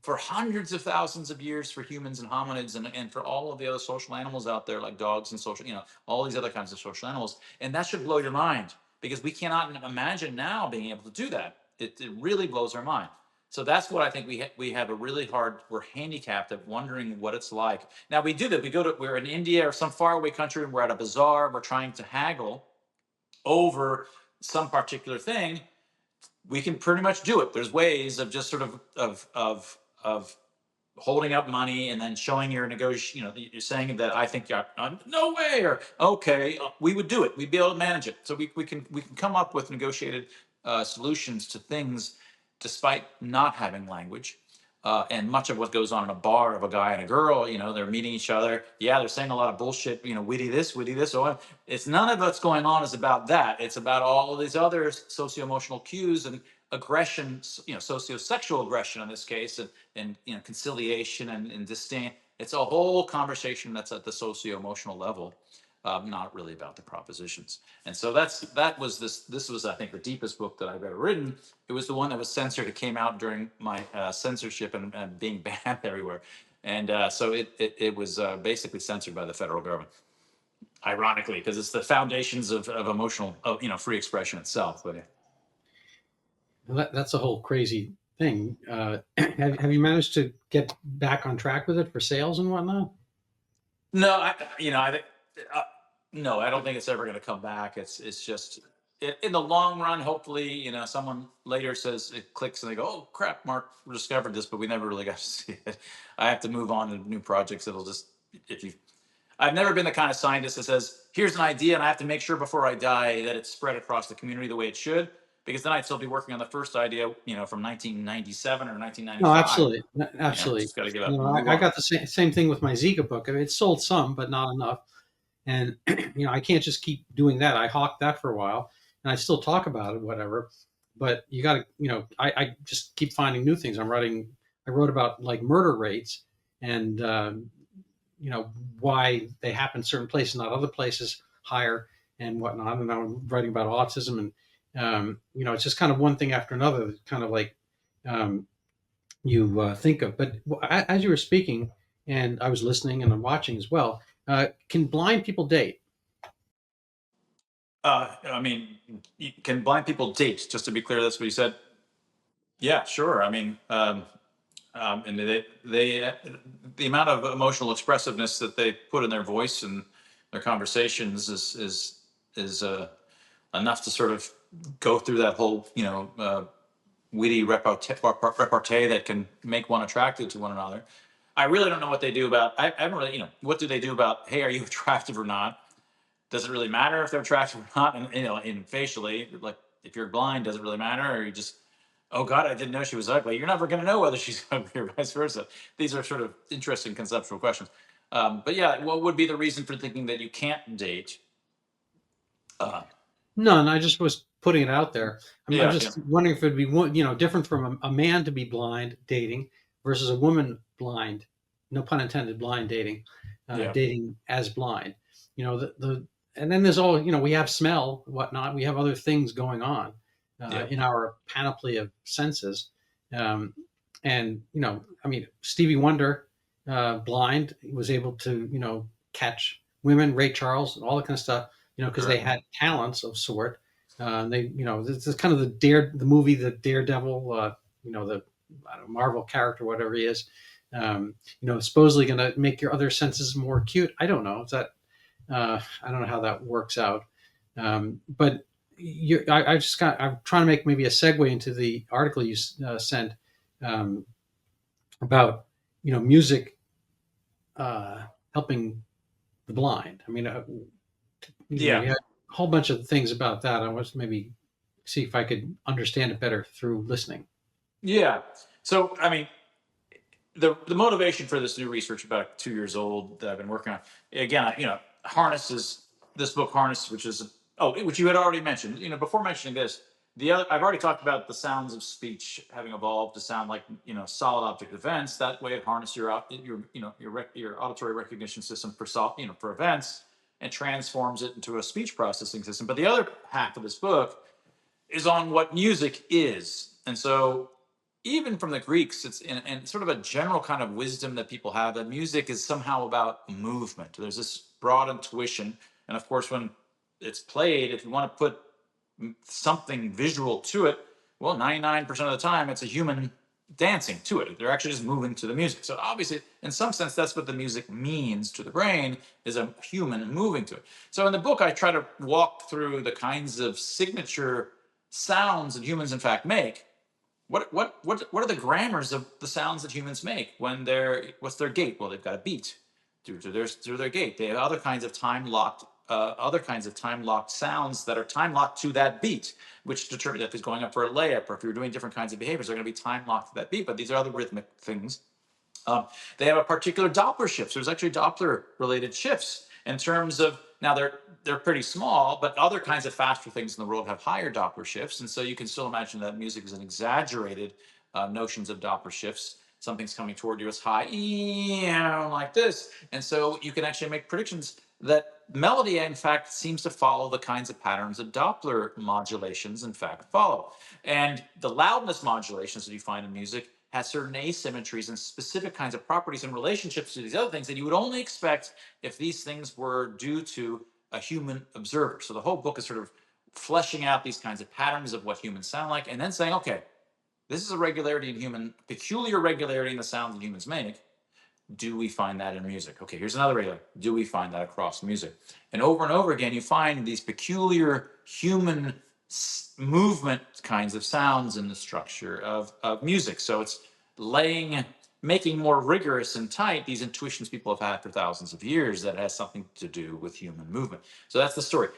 for hundreds of thousands of years for humans and hominids, and for all of the other social animals out there like dogs and social, all these other kinds of social animals. And that should blow your mind, because we cannot imagine now being able to do that. It really blows our mind. So that's what I think we have a really hard, we're handicapped at wondering what it's like. Now we do that. We're in India or some faraway country, and we're at a bazaar, we're trying to haggle over some particular thing. We can pretty much do it. There's ways of just sort of holding up money and then showing your negotiation. You're saying that I think you're no way, or okay, we would do it. We'd be able to manage it. So we can come up with negotiated solutions to things, despite not having language. And much of what goes on in a bar of a guy and a girl, they're meeting each other. Yeah, they're saying a lot of bullshit, witty this, witty this. So it's none of what's going on is about that. It's about all of these other socio-emotional cues and aggression, socio-sexual aggression in this case, and conciliation and disdain. It's a whole conversation that's at the socio-emotional level, not really about the propositions. And so that was this was, I think, the deepest book that I've ever written. It was the one that was censored. It came out during my censorship and being banned everywhere, and so it was basically censored by the federal government. Ironically, because it's the foundations of emotional, free expression itself. But That's a whole crazy thing. Have you managed to get back on track with it for sales and whatnot? no, I think no, I don't think it's ever going to come back. It's just in the long run. Hopefully, someone later says it clicks and they go, "Oh crap, Mark discovered this," but we never really got to see it. I have to move on to new projects. It'll just if you. I've never been the kind of scientist that says, "Here's an idea, and I have to make sure before I die that it's spread across the community the way it should," because then I'd still be working on the first idea, from 1997 or No, 1995. absolutely, absolutely. Just got to give up and I, move I on. got the same thing with my Zika book. I mean, it sold some, but not enough. And I can't just keep doing that. I hawked that for a while, and I still talk about it, whatever. But you got to, I just keep finding new things. I wrote about like murder rates, and why they happen in certain places, not other places higher, and whatnot. And I'm writing about autism, and it's just kind of one thing after another, kind of like um, you think of. But as you were speaking, and I was listening and I'm watching as well, can blind people date? I mean, can blind people date? Just to be clear, that's what you said. Yeah, sure. I mean, and the amount of emotional expressiveness that they put in their voice and their conversations is enough to sort of go through that whole witty repartee that can make one attracted to one another. I really don't know what they do about. I haven't really, what do they do about? Hey, are you attractive or not? Does it really matter if they're attractive or not? And in facially, like if you're blind, does it really matter? Or you just, oh God, I didn't know she was ugly. You're never going to know whether she's ugly or vice versa. These are sort of interesting conceptual questions. But yeah, what would be the reason for thinking that you can't date? Uh, None. I just was putting it out there. I'm yeah, yeah, just wondering if it'd be different from a man to be blind dating versus a woman blind, no pun intended, blind dating, yeah, dating as blind. And then there's all we have smell, whatnot. We have other things going on yeah. in our panoply of senses, um, and I mean, Stevie Wonder, blind, was able to catch women, Ray Charles, all that kind of stuff, because they Correct. had talents of sort. They, this is kind of the movie, the Daredevil, the I don't know, Marvel character, whatever he is, supposedly going to make your other senses more acute. I don't know. Is that, I don't know how that works out. But I'm trying to make maybe a segue into the article you sent um, about, music uh, helping the blind. I mean, Yeah, you had a whole bunch of things about that. I was maybe see if I could understand it better through listening. yeah. So, I mean, the motivation for this new research, about 2 years old, that I've been working on, again, harnesses this book, Harness, which is, which you had already mentioned. Before mentioning this, the other, I've already talked about the sounds of speech having evolved to sound like solid object events. That way, it harnesses your your auditory recognition system for for events. and transforms it into a speech processing system. But the other half of this book is on what music is. And so even from the Greeks, it's in sort of a general kind of wisdom that people have that music is somehow about movement. There's this broad intuition. And of course, when it's played, if you want to put something visual to it, well, 99% of the time, it's a human dancing to it. They're actually just moving to the music. So obviously, in some sense, that's what the music means to the brain, is a human moving to it. So in the book, I try to walk through the kinds of signature sounds that humans in fact make. What are the grammars of the sounds that humans make when what's their gait? Well, they've got a beat through their gait. They have other kinds of time locked sounds that are time locked to that beat, which determine if it's going up for a layup or if you're doing different kinds of behaviors, they're going to be time locked to that beat. But these are other rhythmic things. They have a particular Doppler shift. There's actually Doppler related shifts in terms of, now they're pretty small, but other kinds of faster things in the world have higher Doppler shifts. And so you can still imagine that music is an exaggerated notions of Doppler shifts. Something's coming toward you, it's high, like this. And so you can actually make predictions that melody, in fact, seems to follow the kinds of patterns that Doppler modulations, in fact, follow. And the loudness modulations that you find in music has certain asymmetries and specific kinds of properties and relationships to these other things that you would only expect if these things were due to a human observer. So the whole book is sort of fleshing out these kinds of patterns of what humans sound like, and then saying, okay, this is a regularity in peculiar regularity in the sounds that humans make. Do we find that in music? Okay, here's another regular. Do we find that across music? And over again, you find these peculiar human movement kinds of sounds in the structure of music. So it's making more rigorous and tight these intuitions people have had for thousands of years that has something to do with human movement. So that's the story.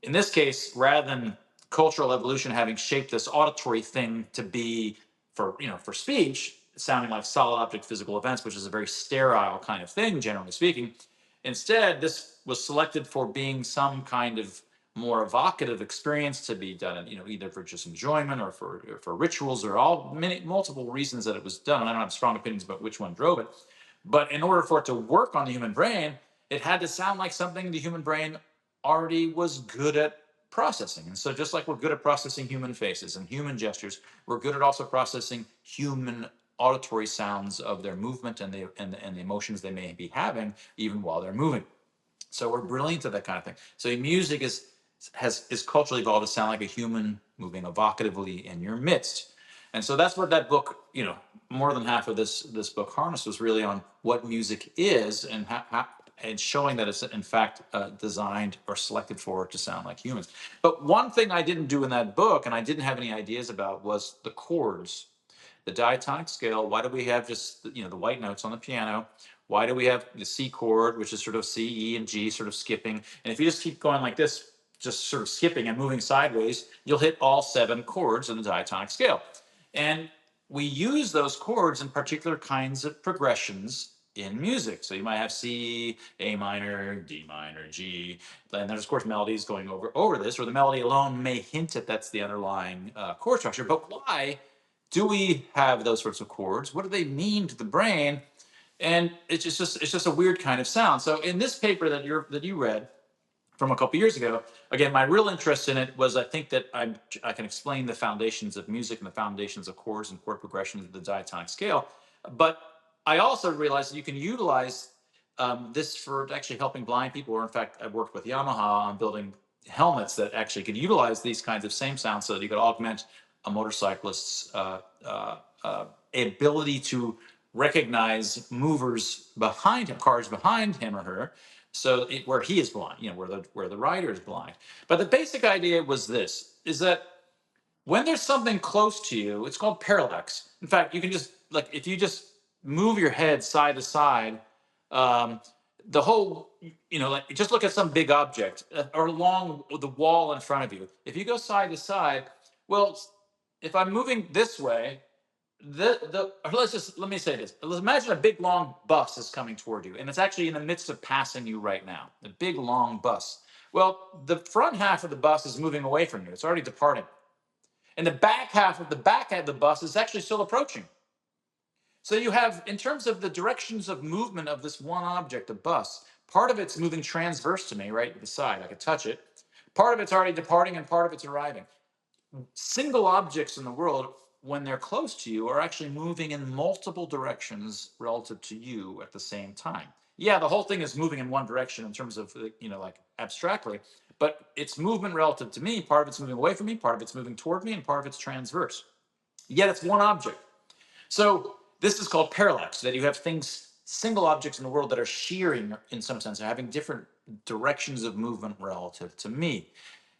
In this case, rather than cultural evolution having shaped this auditory thing to be for speech, sounding like solid object physical events, which is a very sterile kind of thing, generally speaking. Instead, this was selected for being some kind of more evocative experience to be done, either for just enjoyment or for rituals or multiple reasons that it was done. And I don't have strong opinions about which one drove it. But in order for it to work on the human brain, it had to sound like something the human brain already was good at processing. And so just like we're good at processing human faces and human gestures, we're good at also processing human auditory sounds of their movement and the emotions they may be having even while they're moving. So we're brilliant at that kind of thing. So music is culturally evolved to sound like a human moving evocatively in your midst. And so that's what that book, more than half of this book, Harness, was really on what music is and showing that it's in fact designed or selected for to sound like humans. But one thing I didn't do in that book, and I didn't have any ideas about, was the chords, the diatonic scale. Why do we have just the white notes on the piano? Why do we have the C chord, which is sort of C, E, and G, sort of skipping? And if you just keep going like this, just sort of skipping and moving sideways, you'll hit all 7 chords in the diatonic scale. And we use those chords in particular kinds of progressions in music. So you might have C, A minor, D minor, G, and there's of course melodies going over this, or the melody alone may hint at that's the underlying chord structure. But why do we have those sorts of chords? What do they mean to the brain? And it's just a weird kind of sound. So in this paper that you read from a couple years ago, again, my real interest in it was, I think that I can explain the foundations of music and the foundations of chords and chord progressions of the diatonic scale. But I also realized that you can utilize this for actually helping blind people. Or in fact, I worked with Yamaha on building helmets that actually could utilize these kinds of same sounds, so that you could augment a motorcyclist's ability to recognize movers behind him, cars behind him or her, where he is blind, where the rider is blind. But the basic idea was this: is that when there's something close to you, it's called parallax. In fact, you can just, like, if you just move your head side to side, um, the whole, like, just look at some big object or along the wall in front of you. If you go side to side, well, if I'm moving this way, let me say this. Let's imagine a big long bus is coming toward you, and it's actually in the midst of passing you right now. A big long bus. Well, the front half of the bus is moving away from you. It's already departing. And the back half of the bus is actually still approaching. So you have, in terms of the directions of movement of this one object, a bus, Part of it's moving transverse to me, right to the side. I could touch it. Part of it's already departing, and part of it's arriving. Single objects in the world, when they're close to you, are actually moving in multiple directions relative to you at the same time. Yeah, the whole thing is moving in one direction in terms of, like abstractly, but it's movement relative to me. Part of it's moving away from me, part of it's moving toward me, and part of it's transverse. Yet it's one object. So this is called parallax, that you have things, single objects in the world that are shearing in some sense, having different directions of movement relative to me.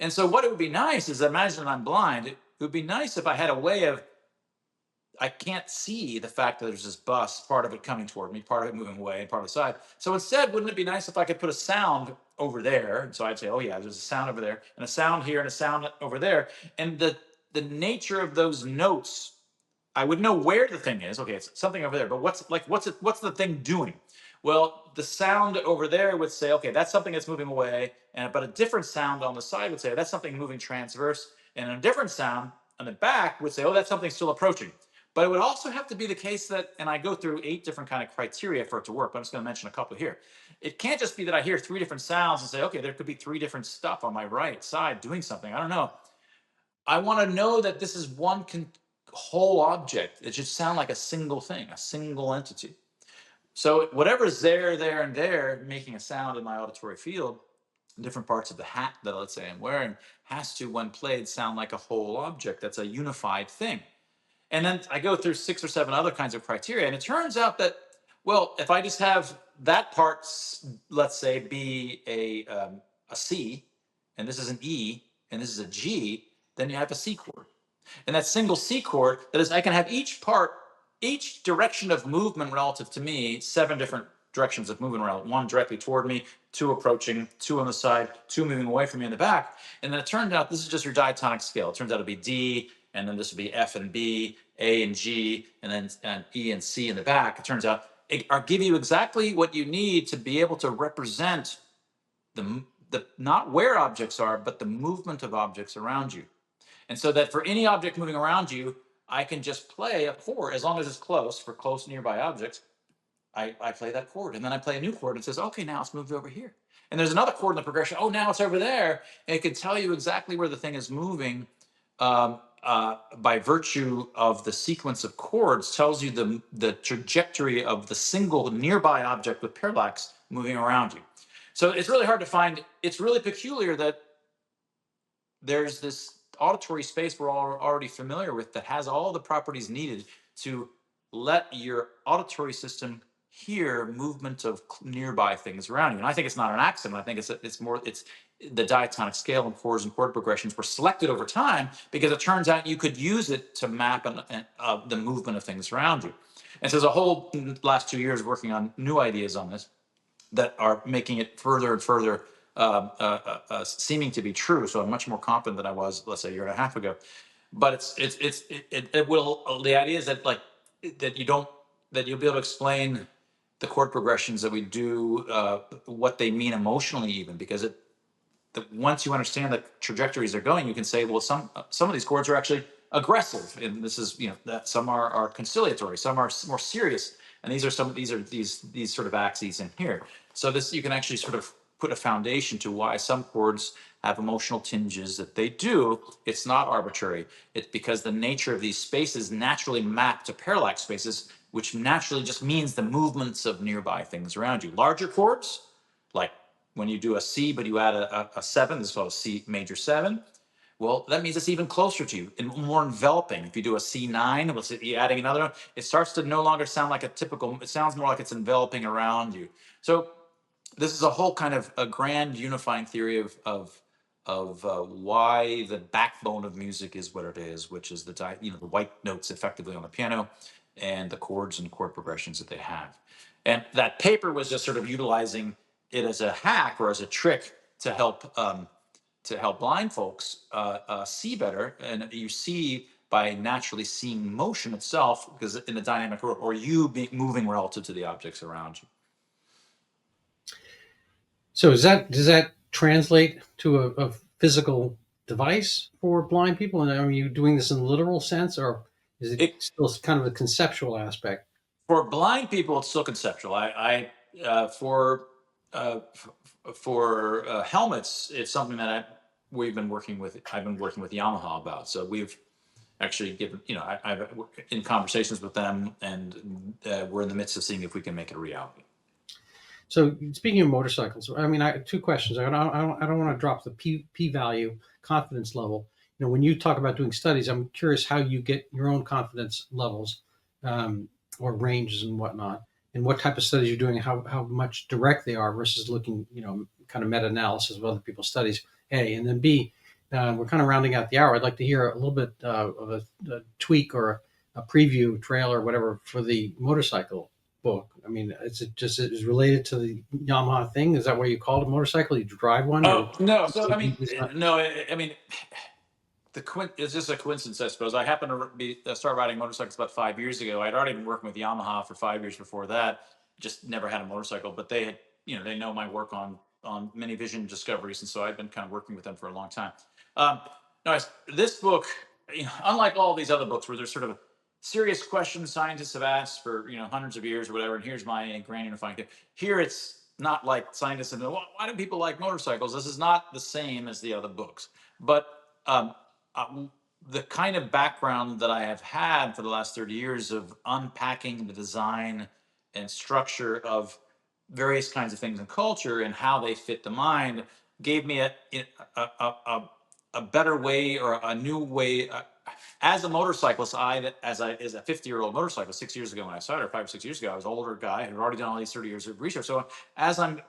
And so what it would be nice is, imagine I'm blind. It would be nice if I had a way of, I can't see the fact that there's this bus, part of it coming toward me, part of it moving away, and part of the side. So instead, wouldn't it be nice if I could put a sound over there? And so I'd say, oh yeah, there's a sound over there, and a sound here, and a sound over there. And the nature of those notes, I would know where the thing is. Okay, it's something over there, but what's the thing doing? Well, the sound over there would say, okay, that's something that's moving away, and but a different sound on the side would say that's something moving transverse, and a different sound on the back would say, oh, that's something still approaching. But it would also have to be the case that, and I go through 8 different kind of criteria for it to work, but I'm just going to mention a couple here. It can't just be that I hear 3 different sounds and say, okay, there could be 3 different stuff on my right side doing something. I don't know. I want to know that this is one whole object. It should sound like a single thing, a single entity. So whatever's there, and there, making a sound in my auditory field, different parts of the hat that, let's say, I'm wearing, has to, when played, sound like a whole object. That's a unified thing. And then I go through 6 or 7 other kinds of criteria, and it turns out that, well, if I just have that part, let's say, be a C, and this is an E, and this is a G, then you have a C chord. And that single C chord, that is, I can have each part, each direction of movement relative to me, 7 different directions of movement around, 1 directly toward me, 2 approaching, 2 on the side, 2 moving away from me in the back. And then it turned out this is just your diatonic scale. It turns out to be D, and then this would be F and B, A and G, and then E and C in the back. It turns out I'll give you exactly what you need to be able to represent the not where objects are, but the movement of objects around you. And so that for any object moving around you, I can just play a chord as long as it's close, for close nearby objects. I play that chord, and then I play a new chord and it says, okay, now it's moved over here. And there's another chord in the progression. Oh, now it's over there. And it can tell you exactly where the thing is moving, by virtue of the sequence of chords, tells you the trajectory of the single nearby object with parallax moving around you. So it's really hard to find. It's really peculiar that there's this auditory space we're all already familiar with that has all the properties needed to let your auditory system hear movement of nearby things around you. And I think it's not an accident. I think it's the diatonic scale and chords and chord progressions were selected over time because it turns out you could use it to map the movement of things around you. And so there's a whole last 2 years working on new ideas on this that are making it further and further seeming to be true. So I'm much more confident than I was, let's say, a year and a half ago. But it will. The idea is that that you don't that you'll be able to explain the chord progressions that we do, what they mean emotionally, even because once you understand the trajectories they're going, you can say, well, some of these chords are actually aggressive, and this is that some are conciliatory, some are more serious, and these are these sort of axes in here. So this you can actually sort of put a foundation to why some chords have emotional tinges that they do. It's not arbitrary. It's because the nature of these spaces naturally map to parallax spaces, which naturally just means the movements of nearby things around you. Larger chords, like when you do a C, but you add a 7, this is called a C major 7. Well, that means it's even closer to you and more enveloping. If you do a C9, you're adding another one, it starts to no longer sound like a typical, it sounds more like it's enveloping around you. So this is a whole kind of a grand unifying theory of why the backbone of music is what it is, which is the white notes effectively on the piano and the chords and chord progressions that they have. And that paper was just sort of utilizing it as a hack or as a trick to help blind folks see better. And you see by naturally seeing motion itself, because in the dynamic world, or you moving relative to the objects around you. So does that translate to a physical device for blind people? And are you doing this in a literal sense, or is it still kind of a conceptual aspect? For blind people, it's still conceptual. For for helmets, it's something that we've been working with. I've been working with Yamaha about. So we've actually given, I've in conversations with them, and we're in the midst of seeing if we can make it a reality. So speaking of motorcycles, I mean, two questions. I don't want to drop the p value confidence level. When you talk about doing studies, I'm curious how you get your own confidence levels, or ranges and whatnot, and what type of studies you're doing, how much direct they are versus looking, kind of meta analysis of other people's studies. A, and then B, we're kind of rounding out the hour. I'd like to hear a little bit of a tweak or a preview trailer, whatever, for the motorcycle book. I mean, is it just is related to the Yamaha thing? Is that why you call it a motorcycle? You drive one, or Oh no! So I mean, it's not? no. I mean, it's just a coincidence, I suppose. I happened to start riding motorcycles about 5 years ago. I'd already been working with Yamaha for 5 years before that. Just never had a motorcycle, but they had, they know my work on many vision discoveries, and so I've been kind of working with them for a long time. Um, no, this book, unlike all these other books where there's sort of serious questions scientists have asked for hundreds of years or whatever, and here's my grand unifying thing. Here, it's not like scientists have, well, why do people like motorcycles? This is not the same as the other books, but um, uh, the kind of background that I have had for the last 30 years of unpacking the design and structure of various kinds of things in culture and how they fit the mind gave me a, a, a, a better way, or a new way. As a motorcyclist, as a 50-year-old motorcyclist, 6 years ago when I started, 5 or 6 years ago, I was an older guy who had already done all these 30 years of research. So as I'm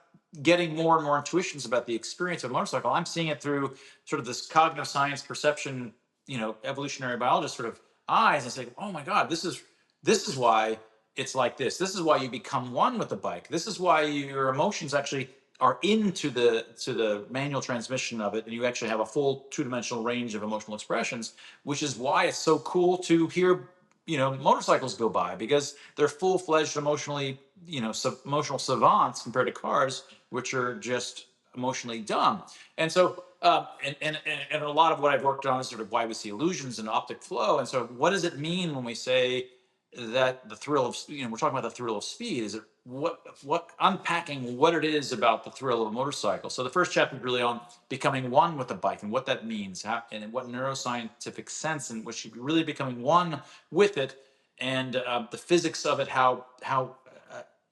getting more and more intuitions about the experience of a motorcycle, I'm seeing it through sort of this cognitive science perception, evolutionary biologist sort of eyes, and say, oh my God, this is why it's like this. This is why you become one with the bike. This is why your emotions actually are into the manual transmission of it, and you actually have a full two-dimensional range of emotional expressions, which is why it's so cool to hear motorcycles go by, because they're full-fledged emotionally, emotional savants compared to cars, which are just emotionally dumb. And so and a lot of what I've worked on is sort of why we see illusions and optic flow. And so what does it mean when we say that the thrill of, we're talking about the thrill of speed? Is it what unpacking what it is about the thrill of a motorcycle? So the first chapter is really on becoming one with the bike and what that means, and in what neuroscientific sense, and which really becoming one with it, and the physics of it, how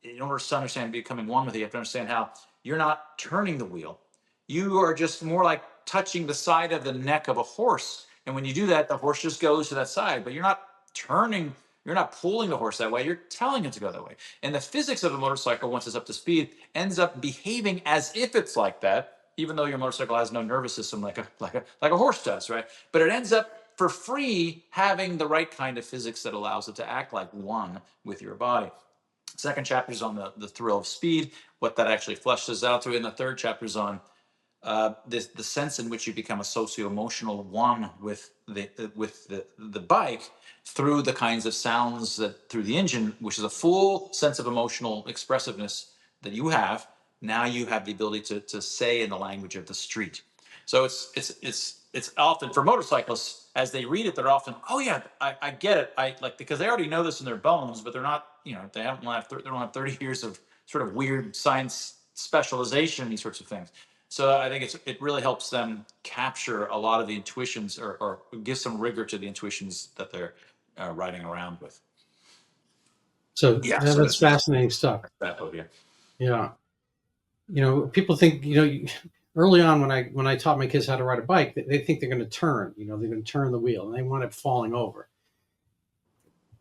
in order to understand becoming one with it, you have to understand how you're not turning the wheel. You are just more like touching the side of the neck of a horse. And when you do that, the horse just goes to that side, but you're not turning, you're not pulling the horse that way. You're telling it to go that way. And the physics of the motorcycle, once it's up to speed, ends up behaving as if it's like that, even though your motorcycle has no nervous system like a horse does, right? But it ends up for free having the right kind of physics that allows it to act like one with your body. Second chapter is on the thrill of speed, what that actually fleshes out to. And the third chapter is on the sense in which you become a socio-emotional one with the bike through the kinds of sounds that through the engine, which is a full sense of emotional expressiveness that you have. Now you have the ability to say in the language of the street. So it's often for motorcyclists, as they read it, they're often, oh yeah, I get it. I like, because they already know this in their bones, but they're not, they don't have 30 years of sort of weird science specialization, these sorts of things. So I think it really helps them capture a lot of the intuitions, or give some rigor to the intuitions that they're riding around with. So Yeah. So that's that's fascinating stuff. that book. Yeah. Yeah. People think, early on when I taught my kids how to ride a bike, they think they're going to turn. They're going to turn the wheel, and they wind up falling over.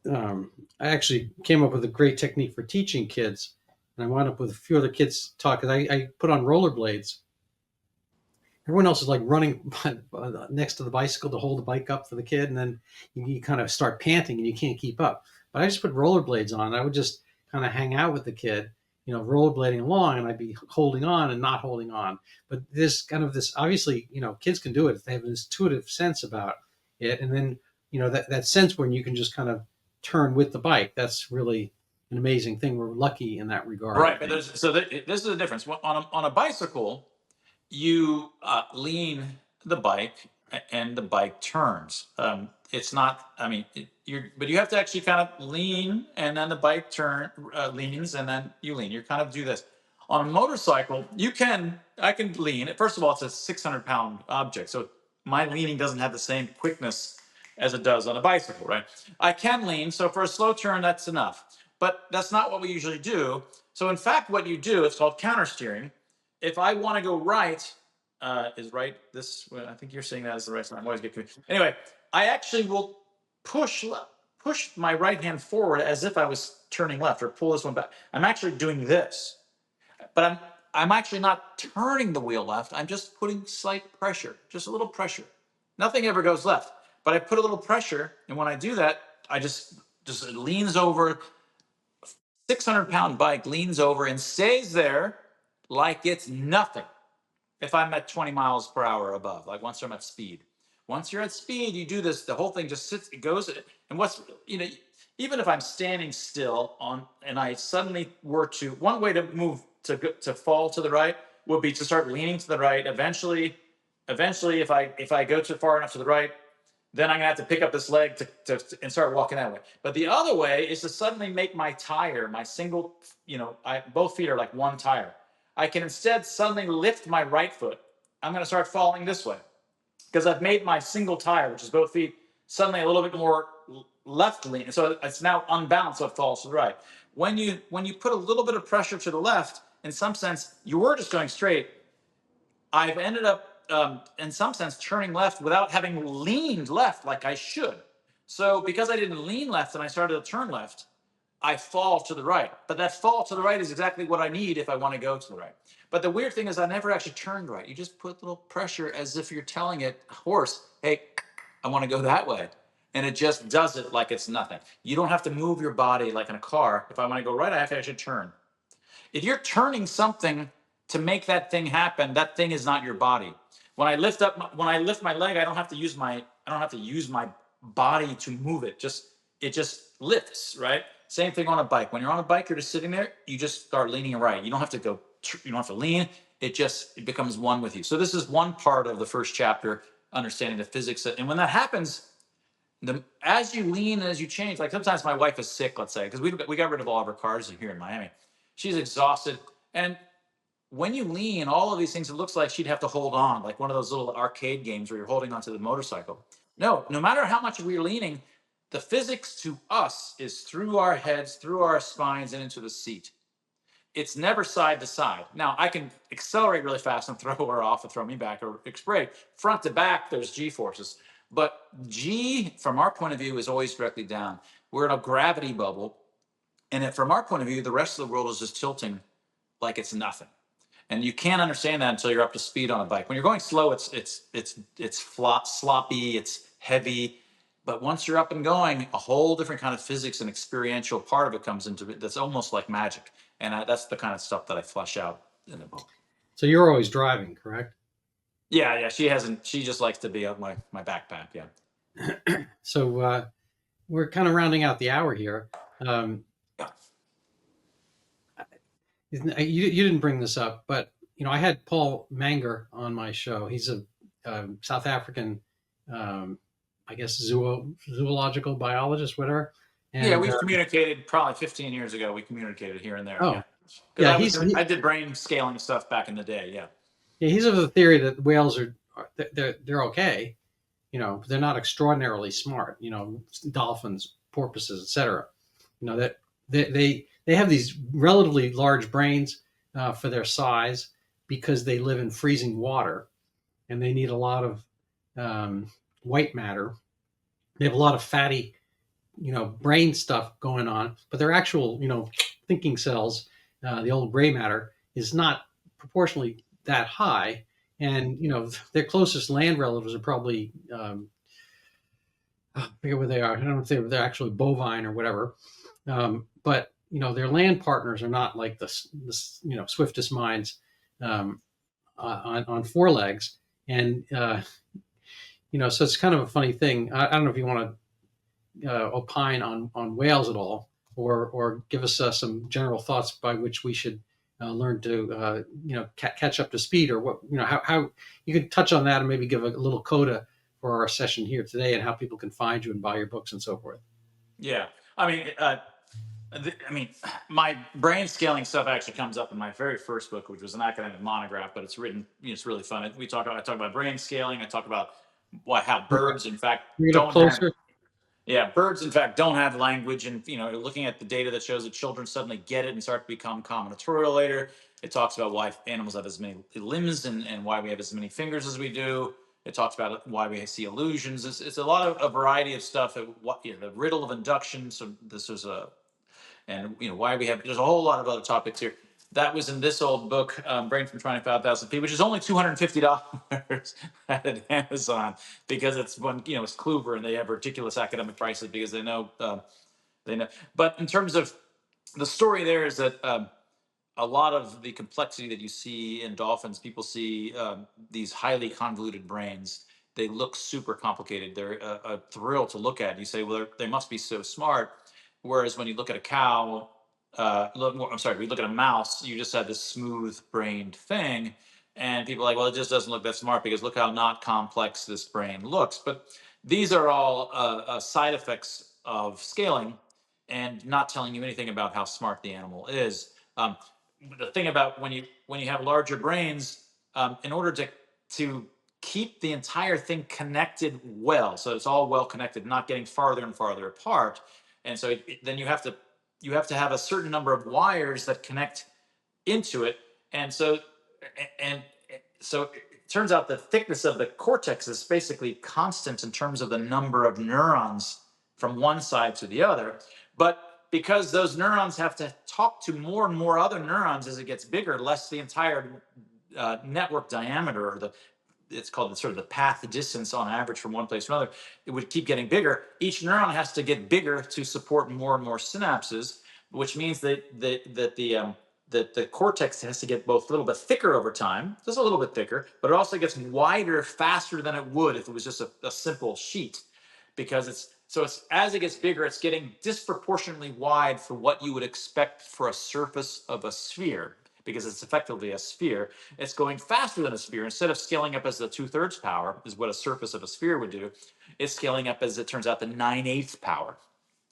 I actually came up with a great technique for teaching kids, and I wound up with a few other kids talk. Cause I put on rollerblades. Everyone else is like running next to the bicycle to hold the bike up for the kid, and then you kind of start panting and you can't keep up. But I just put rollerblades on. I would just kind of hang out with the kid, rollerblading along, and I'd be holding on and not holding on. But this kind of this obviously, kids can do it if they have an intuitive sense about it, and then that sense when you can just kind of turn with the bike. That's really an amazing thing. We're lucky in that regard, I Right, but think. this is the difference. On a bicycle, you lean the bike, and the bike turns. It's not. I mean, but you have to actually kind of lean, and then the bike leans, and then you lean. You kind of do this. On a motorcycle, I can lean. First of all, it's a 600-pound object, so my leaning doesn't have the same quickness as it does on a bicycle, right? I can lean, so for a slow turn, that's enough. But that's not what we usually do. So in fact, what you do, it's called counter steering. If I want to go right, is right this? Well, I think you're saying that as the right side. I'm always get confused. Anyway, I actually will push my right hand forward as if I was turning left, or pull this one back. I'm actually doing this, but I'm actually not turning the wheel left. I'm just putting slight pressure, just a little pressure. Nothing ever goes left, but I put a little pressure, and when I do that, I just it leans over. 600-pound bike leans over and stays there like it's nothing. If I'm at 20 miles per hour above, like once I'm at speed. Once you're at speed, you do this, the whole thing just sits, it goes, and even if I'm standing still and I suddenly were to, one way to move to fall to the right would be to start leaning to the right. Eventually, if I go too far enough to the right, then I'm gonna have to pick up this leg and start walking that way. But the other way is to suddenly make my tire, my single, both feet are like one tire. I can instead suddenly lift my right foot. I'm gonna start falling this way because I've made my single tire, which is both feet, suddenly a little bit more left lean. So it's now unbalanced, so it falls to the right. When you put a little bit of pressure to the left, in some sense, you were just going straight. I've ended up, in some sense, turning left without having leaned left like I should. So because I didn't lean left and I started to turn left, I fall to the right. But that fall to the right is exactly what I need if I want to go to the right. But the weird thing is I never actually turned right. You just put a little pressure as if you're telling it, horse, hey, I want to go that way. And it just does it like it's nothing. You don't have to move your body like in a car. If I want to go right, I have to actually turn. If you're turning something to make that thing happen, that thing is not your body. When I lift my leg, I don't have to use my body to move it. It just lifts, right? Same thing on a bike. When you're on a bike, you're just sitting there. You just start leaning right. You don't have to go. You don't have to lean. It becomes one with you. So this is one part of the first chapter, understanding the physics. And when that happens, as you lean and as you change, like sometimes my wife is sick, let's say, because we got rid of all of our cars here in Miami. She's exhausted, and when you lean, all of these things, it looks like she'd have to hold on, like one of those little arcade games where you're holding onto the motorcycle. No matter how much we're leaning, the physics to us is through our heads, through our spines, and into the seat. It's never side to side. Now, I can accelerate really fast and throw her off and throw me back or spray. Front to back, there's G forces. But G, from our point of view, is always directly down. We're in a gravity bubble. And from our point of view, the rest of the world is just tilting like it's nothing. And you can't understand that until you're up to speed on a bike. When you're going slow, it's sloppy, it's heavy. But once you're up and going, a whole different kind of physics and experiential part of it comes into it. That's almost like magic. And that's the kind of stuff that I flesh out in the book. So you're always driving, correct? Yeah. She hasn't. She just likes to be on my backpack. Yeah. So we're kind of rounding out the hour here. Yeah. You didn't bring this up, but I had Paul Manger on my show. He's a South African, I guess, zoological biologist, whatever. And, Yeah, we've communicated probably 15 years ago. We communicated here and there. oh, Yeah. yeah, I did brain scaling stuff back in the day. Yeah. yeah, he's of the theory that whales they're okay. They're not extraordinarily smart. Dolphins, porpoises, etc. That they have these relatively large brains for their size because they live in freezing water and they need a lot of white matter. They have a lot of fatty, brain stuff going on, but their actual, thinking cells, the old gray matter, is not proportionally that high. And their closest land relatives are probably I forget what they are. I don't know if they're actually bovine or whatever, but their land partners are not like the swiftest minds on four legs, and so it's kind of a funny thing. I don't know if you want to opine on whales at all, or give us some general thoughts by which we should learn to catch up to speed, or what how you could touch on that and maybe give a little coda for our session here today and how people can find you and buy your books and so forth. Yeah. I mean, I mean, my brain scaling stuff actually comes up in my very first book, which was an academic monograph, but it's written. It's really fun. I talk about brain scaling. I talk about how birds, in fact, Bring it up don't have. closer. Yeah, birds, in fact, don't have language, and looking at the data that shows that children suddenly get it and start to become combinatorial later. It talks about why animals have as many limbs and why we have as many fingers as we do. It talks about why we see illusions. It's a lot of a variety of stuff. The riddle of induction. So this is a and why we have. There's a whole lot of other topics here. That was in this old book, Brain from 25,000 Feet, which is only $250 at Amazon because it's it's Kluver and they have ridiculous academic prices because they know. But in terms of the story, there is that a lot of the complexity that you see in dolphins, people see these highly convoluted brains. They look super complicated. They're a thrill to look at. You say, well, they must be so smart. Whereas when you look at a cow, I'm sorry, we look at a mouse, you just have this smooth brained thing. And people are like, well, it just doesn't look that smart because look how not complex this brain looks. But these are all side effects of scaling and not telling you anything about how smart the animal is. The thing about when you have larger brains, in order to keep the entire thing connected well, so it's all well connected, not getting farther and farther apart, and so then you have to have a certain number of wires that connect into it, and and so it turns out the thickness of the cortex is basically constant in terms of the number of neurons from one side to the other. But because those neurons have to talk to more and more other neurons as it gets bigger, less the entire network diameter, or it's called the sort of the path distance on average from one place to another, it would keep getting bigger. Each neuron has to get bigger to support more and more synapses, which means that the cortex has to get both a little bit thicker over time, just a little bit thicker, but it also gets wider faster than it would if it was just a simple sheet, because it's as it gets bigger, it's getting disproportionately wide for what you would expect for a surface of a sphere, because it's effectively a sphere. It's going faster than a sphere. Instead of scaling up as the 2/3 power, is what a surface of a sphere would do, it's scaling up as, it turns out, the 9/8 power.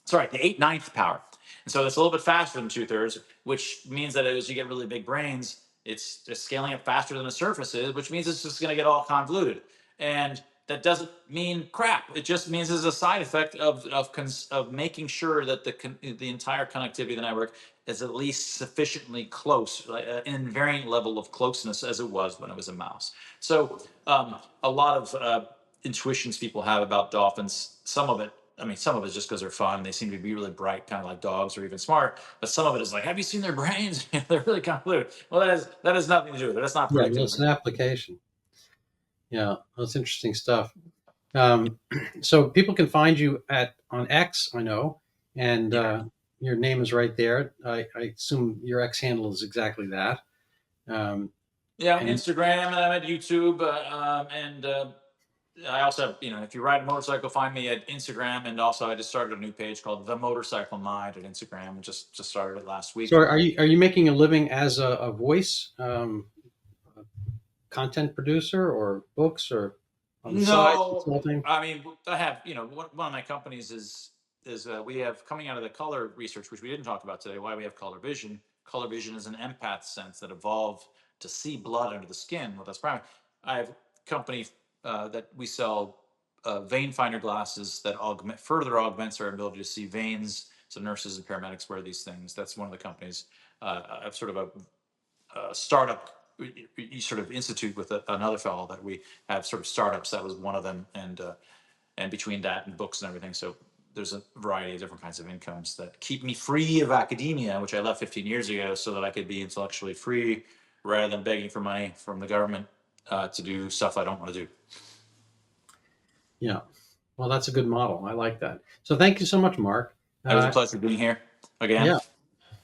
Sorry, the 8/9 power. And so it's a little bit faster than 2/3, which means that as you get really big brains, it's just scaling up faster than the surface is, which means it's just going to get all convoluted. And that doesn't mean crap. It just means it's a side effect of making sure that the entire connectivity of the network is at least sufficiently close, like an invariant level of closeness as it was when it was a mouse. So a lot of intuitions people have about dolphins, some of it, I mean, some of it is just because they're fun. They seem to be really bright, kind of like dogs, or even smart. But some of it is like, have you seen their brains? They're really convoluted. Well, that has nothing to do with it. That's not Yeah, predictive. that's an application. Yeah, that's interesting stuff. Um, so people can find you on X, I know, and Yeah, your name is right there. I assume your X handle is exactly that. Um, yeah. and Instagram, and I'm at YouTube, and I also have, if you ride a motorcycle, find me at Instagram, and also I just started a new page called The Motorcycle Mind at Instagram. Just started it last so, week. are you making a living as a voice content producer, or books, or on the side No, consulting? I mean, I have, one of my companies is we have, coming out of the color research, which we didn't talk about today, why we have color vision. Color vision is an empath sense that evolved to see blood under the skin with us primary. I have a company that we sell vein finder glasses that further augments our ability to see veins. So nurses and paramedics wear these things. That's one of the companies. I've sort of startup you sort of institute with another fellow that we have, sort of startups. That was one of them, and between that and books and everything, so there's a variety of different kinds of incomes that keep me free of academia, which I left 15 years ago so that I could be intellectually free rather than begging for money from the government to do stuff I don't want to do. Yeah. Well, that's a good model. I like that. So thank you so much, Mark. It was a Uh, pleasure being here again. yeah,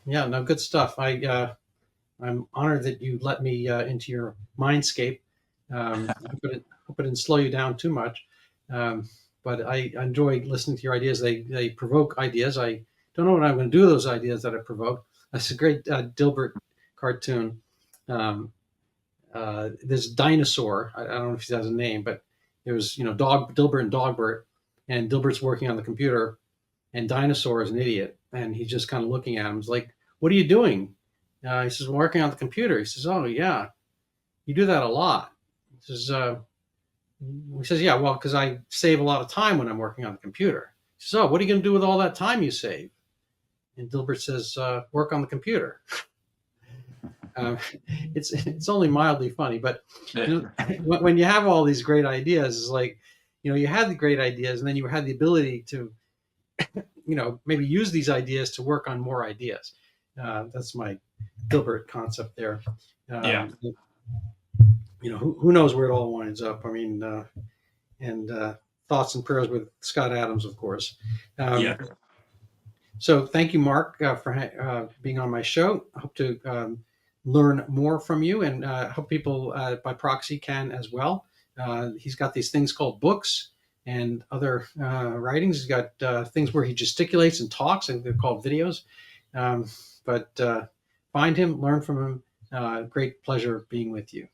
yeah, no, good stuff. I'm honored that you let me into your mindscape. I hope it didn't slow you down too much. Um, but I enjoy listening to your ideas. They provoke ideas. I don't know what I'm going to do with those ideas that I provoke. That's a great Dilbert cartoon. Um, this dinosaur. I don't know if he has a name, but it was Dog Dilbert and Dogbert, and Dilbert's working on the computer, and Dinosaur is an idiot, And he's just kind of looking at him. He's like, "What are you doing?" He says, "Working on the computer." He says, "Oh yeah, you do that a lot." He says, "Yeah, well, because I save a lot of time when I'm working on the computer." He says, "Oh, what are you going to do with all that time you save?" And Dilbert says, "Work on the computer." Uh, it's only mildly funny, but you know, when you have all these great ideas, it's like, you had the great ideas, and then you had the ability to, maybe use these ideas to work on more ideas. That's my Dilbert concept there. Yeah. Who knows where it all winds up? I mean, and thoughts and prayers with Scott Adams, of course. Yeah. So thank you, Mark, for being on my show. I hope to learn more from you, and hope people by proxy can as well. He's got these things called books and other writings. He's got things where he gesticulates and talks, and they're called videos. But find him, learn from him. Great pleasure being with you.